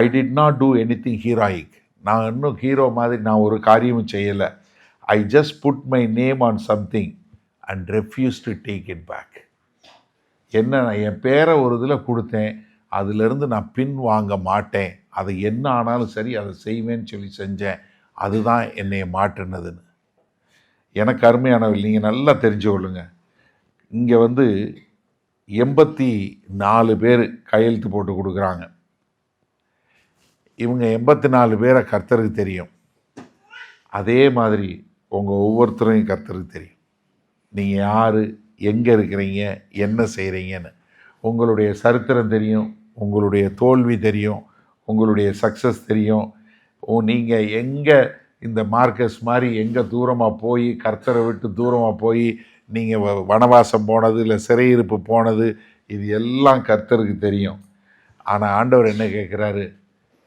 I did not do anything heroic. நான் இன்னும் ஹீரோ மாதிரி நான் ஒரு காரியமும் செய்யலை. I just put my name on something and refuse to take it back. என்ன, நான் என் பேரை ஒரு இதில் கொடுத்தேன், அதிலிருந்து நான் பின் வாங்க மாட்டேன், அது என்ன ஆனாலும் சரி அதை செய்வேன்னு சொல்லி செஞ்சேன், அதுதான் என்னை மாற்றினதுன்னு. எனக்கு அருமையானவர்கள், நீங்கள் நல்லா தெரிஞ்சு கொள்ளுங்க. இங்கே 84 பேர் கையெழுத்து போட்டு கொடுக்குறாங்க. இவங்க 84 பேரை கர்த்தருக்கு தெரியும். அதே மாதிரி உங்கள் ஒவ்வொருத்தரையும் கர்த்தருக்கு தெரியும். நீங்கள் யார், எங்கே இருக்கிறீங்க, என்ன செய்கிறீங்கன்னு. உங்களுடைய சரித்திரம் தெரியும், உங்களுடைய தோல்வி தெரியும், உங்களுடைய சக்ஸஸ் தெரியும். நீங்கள் எங்கே இந்த மார்க்கஸ் மாதிரி எங்கே தூரமாக போய் கர்த்தரை விட்டு தூரமாக போய் நீங்கள் வனவாசம் போனது, இல்லை சிறையிருப்பு போனது, இது எல்லாம் கர்த்தருக்கு தெரியும். ஆனால் ஆண்டவர் என்ன கேட்குறாரு,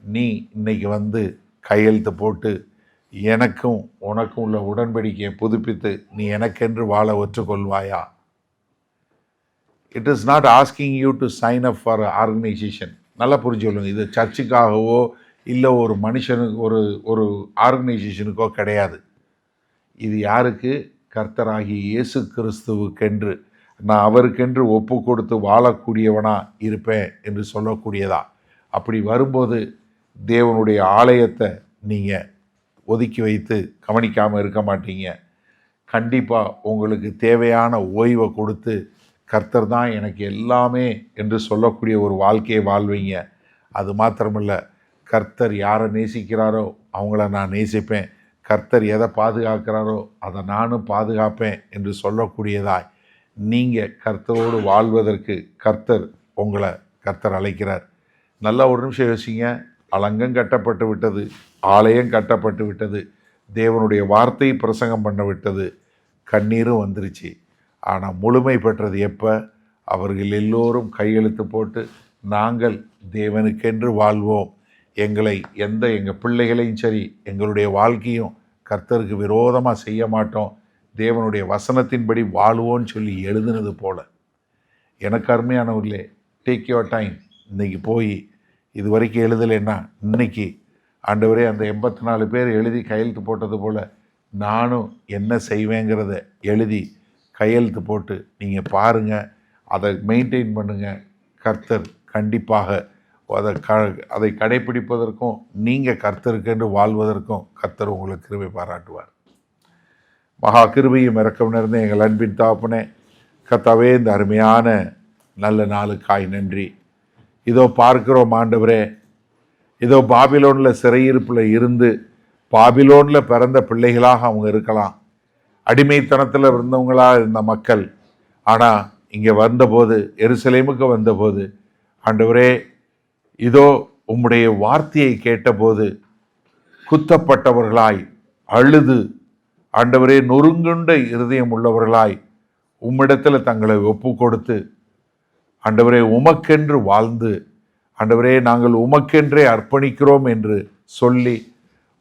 நீ இன்னைக்கு கையெழுத்து போட்டு எனக்கும் உனக்கும் உள்ள உடன்படிக்கையை புதுப்பித்து நீ எனக்கென்று வாழ ஒற்றுக்கொள்வாயா? It is not asking you to sign up for organisation. நல்லா புரிஞ்சு கொள்ளுங்க. இது சர்ச்சுக்காகவோ இல்லை ஒரு மனுஷனுக்கு ஒரு ஆர்கனைசேஷனுக்கோ கிடையாது. இது யாருக்கு? கர்த்தராகிய இயேசு கிறிஸ்துவுக்கென்று, நான் அவருக்கென்று ஒப்பு கொடுத்து வாழக்கூடியவனா இருப்பேன் என்று சொல்லக்கூடியதா. அப்படி வரும்போது தேவனுடைய ஆலயத்தை நீங்கள் ஒதுக்கி வைத்து கவனிக்காமல் இருக்க மாட்டீங்க. கண்டிப்பாக உங்களுக்கு தேவையான ஓய்வை கொடுத்து கர்த்தர் தான் எனக்கு எல்லாமே என்று சொல்லக்கூடிய ஒரு வாழ்க்கையை வாழ்வீங்க. அது மாத்திரமில்லை, கர்த்தர் யாரை நேசிக்கிறாரோ அவங்கள நான் நேசிப்பேன், கர்த்தர் எதை பாதுகாக்கிறாரோ அதை நானும் பாதுகாப்பேன் என்று சொல்லக்கூடியதாய் நீங்கள் கர்த்தரோடு வாழ்வதற்கு கர்த்தர் அழைக்கிறார். நல்லா ஒரு நிமிஷம் யோசிங்க. அலங்கம் கட்டப்பட்டு விட்டது, ஆலயம் கட்டப்பட்டு விட்டது, தேவனுடைய வார்த்தை பிரசங்கம் பண்ண விட்டது, கண்ணீரும் வந்துருச்சு. ஆனால் முழுமை பெற்றது எப்போ? அவர்கள் எல்லோரும் கையெழுத்து போட்டு நாங்கள் தேவனுக்கென்று வாழ்வோம், எங்கள் பிள்ளைகளையும் சரி எங்களுடைய வாழ்க்கையும் கர்த்தருக்கு விரோதமாக செய்ய மாட்டோம், தேவனுடைய வசனத்தின்படி வாழ்வோன்னு சொல்லி எழுதுனது போல. எனக்கு அருமையானவர்களே, டேக் யுவர் டைம். இன்றைக்கி போய் இது வரைக்கும் எழுதலைன்னா இன்னைக்கு ஆண்டவரே அந்த 84 பேர் எழுதி கையெழுத்து போட்டது போல் நானும் என்ன செய்வேங்கிறத எழுதி கையெழுத்து போட்டு நீங்கள் பாருங்கள், அதை மெயின்டைன் பண்ணுங்கள். கர்த்தர் கண்டிப்பாக அதை கடைப்பிடிப்பதற்கும் நீங்கள் கர்த்தருக்கென்று வாழ்வதற்கும் கர்த்தர் உங்களுக்கு கிருபை பாராட்டுவார். மகா கிருபையும் இரக்கம் நிறைந்த எங்கள் அன்பின் தாப்பனே, கர்த்தாவே இந்த அருமையான நல்ல நாளுக்காய் நன்றி. இதோ பார்க்கிறோம் ஆண்டவரே, இதோ பாபிலோனில் சிறையிருப்பில் இருந்து பாபிலோனில் பிறந்த பிள்ளைகளாக அவங்க இருக்கலாம், அடிமைத்தனத்தில் இருந்தவங்களாக இருந்த மக்கள். ஆனால் இங்கே வந்தபோது, எருசலேமுக்கு வந்தபோது ஆண்டவரே, இதோ உம்முடைய வார்த்தையை கேட்டபோது குத்தப்பட்டவர்களாய் அழுது ஆண்டவரே நொறுங்குண்ட இருதயம் உள்ளவர்களாய் உம்மிடத்தில் தங்களை ஒப்பு கொடுத்து ஆண்டவரே உமக்கென்று வாழ்ந்து ஆண்டவரே நாங்கள் உமக்கென்றே அர்ப்பணிக்கிறோம் என்று சொல்லி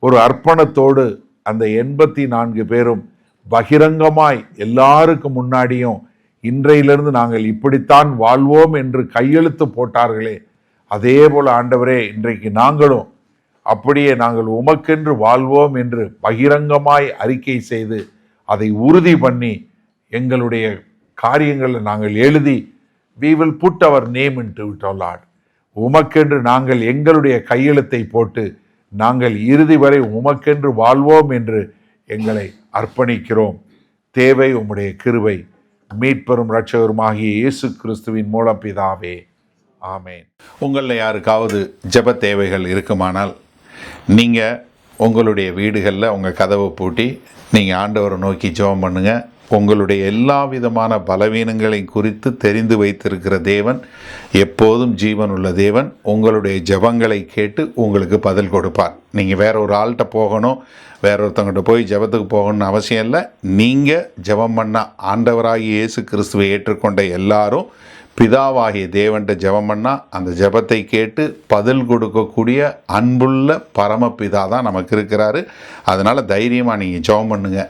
ஒரு அர்ப்பணத்தோடு அந்த 84 பேரும் பகிரங்கமாய் எல்லாருக்கும் முன்னாடியும் இன்றையிலிருந்து நாங்கள் இப்படித்தான் வாழ்வோம் என்று கையெழுத்து போட்டார்களே, அதே போல ஆண்டவரே இன்றைக்கு நாங்களும் அப்படியே நாங்கள் உமக்கென்று வாழ்வோம் என்று பகிரங்கமாய் அறிக்கை செய்து அதை உறுதி பண்ணி எங்களுடைய காரியங்களை நாங்கள் எழுதி we will put our name into it, O Lord. உமக்கென்று நாங்கள் எங்களுடைய கையெழுத்தை போட்டு நாங்கள் இறுதி வரை உமக்கென்று வாழ்வோம் என்று எங்களை அர்ப்பணிக்கிறோம். தேவை உம்முடைய கிருபை. மீட்பெரும் இரட்சகருமாகிய இயேசு கிறிஸ்துவின் மூலம் பிதாவே, ஆமேன். உங்களில் யாருக்காவது ஜெப தேவைகள் இருக்குமானால் நீங்கள் உங்களுடைய வீடுகளில் உங்கள் கதவை பூட்டி நீங்கள் ஆண்டவரை நோக்கி ஜெபம் பண்ணுங்கள். உங்களுடைய எல்லா விதமான பலவீனங்களை குறித்து தெரிந்து வைத்திருக்கிற தேவன், எப்போதும் ஜீவன் உள்ள தேவன், உங்களுடைய ஜெபங்களை கேட்டு உங்களுக்கு பதில் கொடுப்பார். நீங்கள் வேற ஒரு ஆள்கிட்ட போகணும், வேற ஒருத்தவங்கிட்ட போய் ஜெபத்துக்கு போகணும்னு அவசியம் இல்லை. நீங்கள் ஜெபம் பண்ண ஆண்டவராகிய இயேசு கிறிஸ்துவை ஏற்றுக்கொண்ட எல்லாரும் பிதாவாகிய தேவன்கிட்ட ஜெபம் பண்ணால் அந்த ஜெபத்தை கேட்டு பதில் கொடுக்கக்கூடிய அன்புள்ள பரமபிதா தான் நமக்கு இருக்கிறாரு. அதனால் தைரியமாக நீங்கள் ஜெபம் பண்ணுங்க.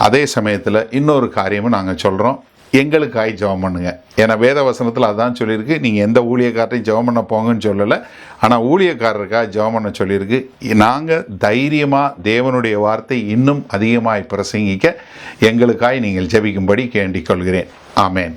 அதே சமயத்தில் இன்னொரு காரியமும் நாங்கள் சொல்கிறோம், எங்களுக்காய் ஜெபம் பண்ணுங்க. ஏன்னா வேத வசனத்தில் அதான் சொல்லியிருக்கு, நீங்கள் எந்த ஊழியக்காரரையும் ஜெபம் பண்ண போங்கன்னு சொல்லலை, ஆனால் ஊழியக்காரருக்காக ஜெபம் பண்ண சொல்லியிருக்கு. நாங்கள் தைரியமாக தேவனுடைய வார்த்தை இன்னும் அதிகமாய் பிரசங்கிக்க எங்களுக்காய் நீங்கள் ஜெபிக்கும்படி கேண்டிக் கொள்கிறேன். ஆமேன்.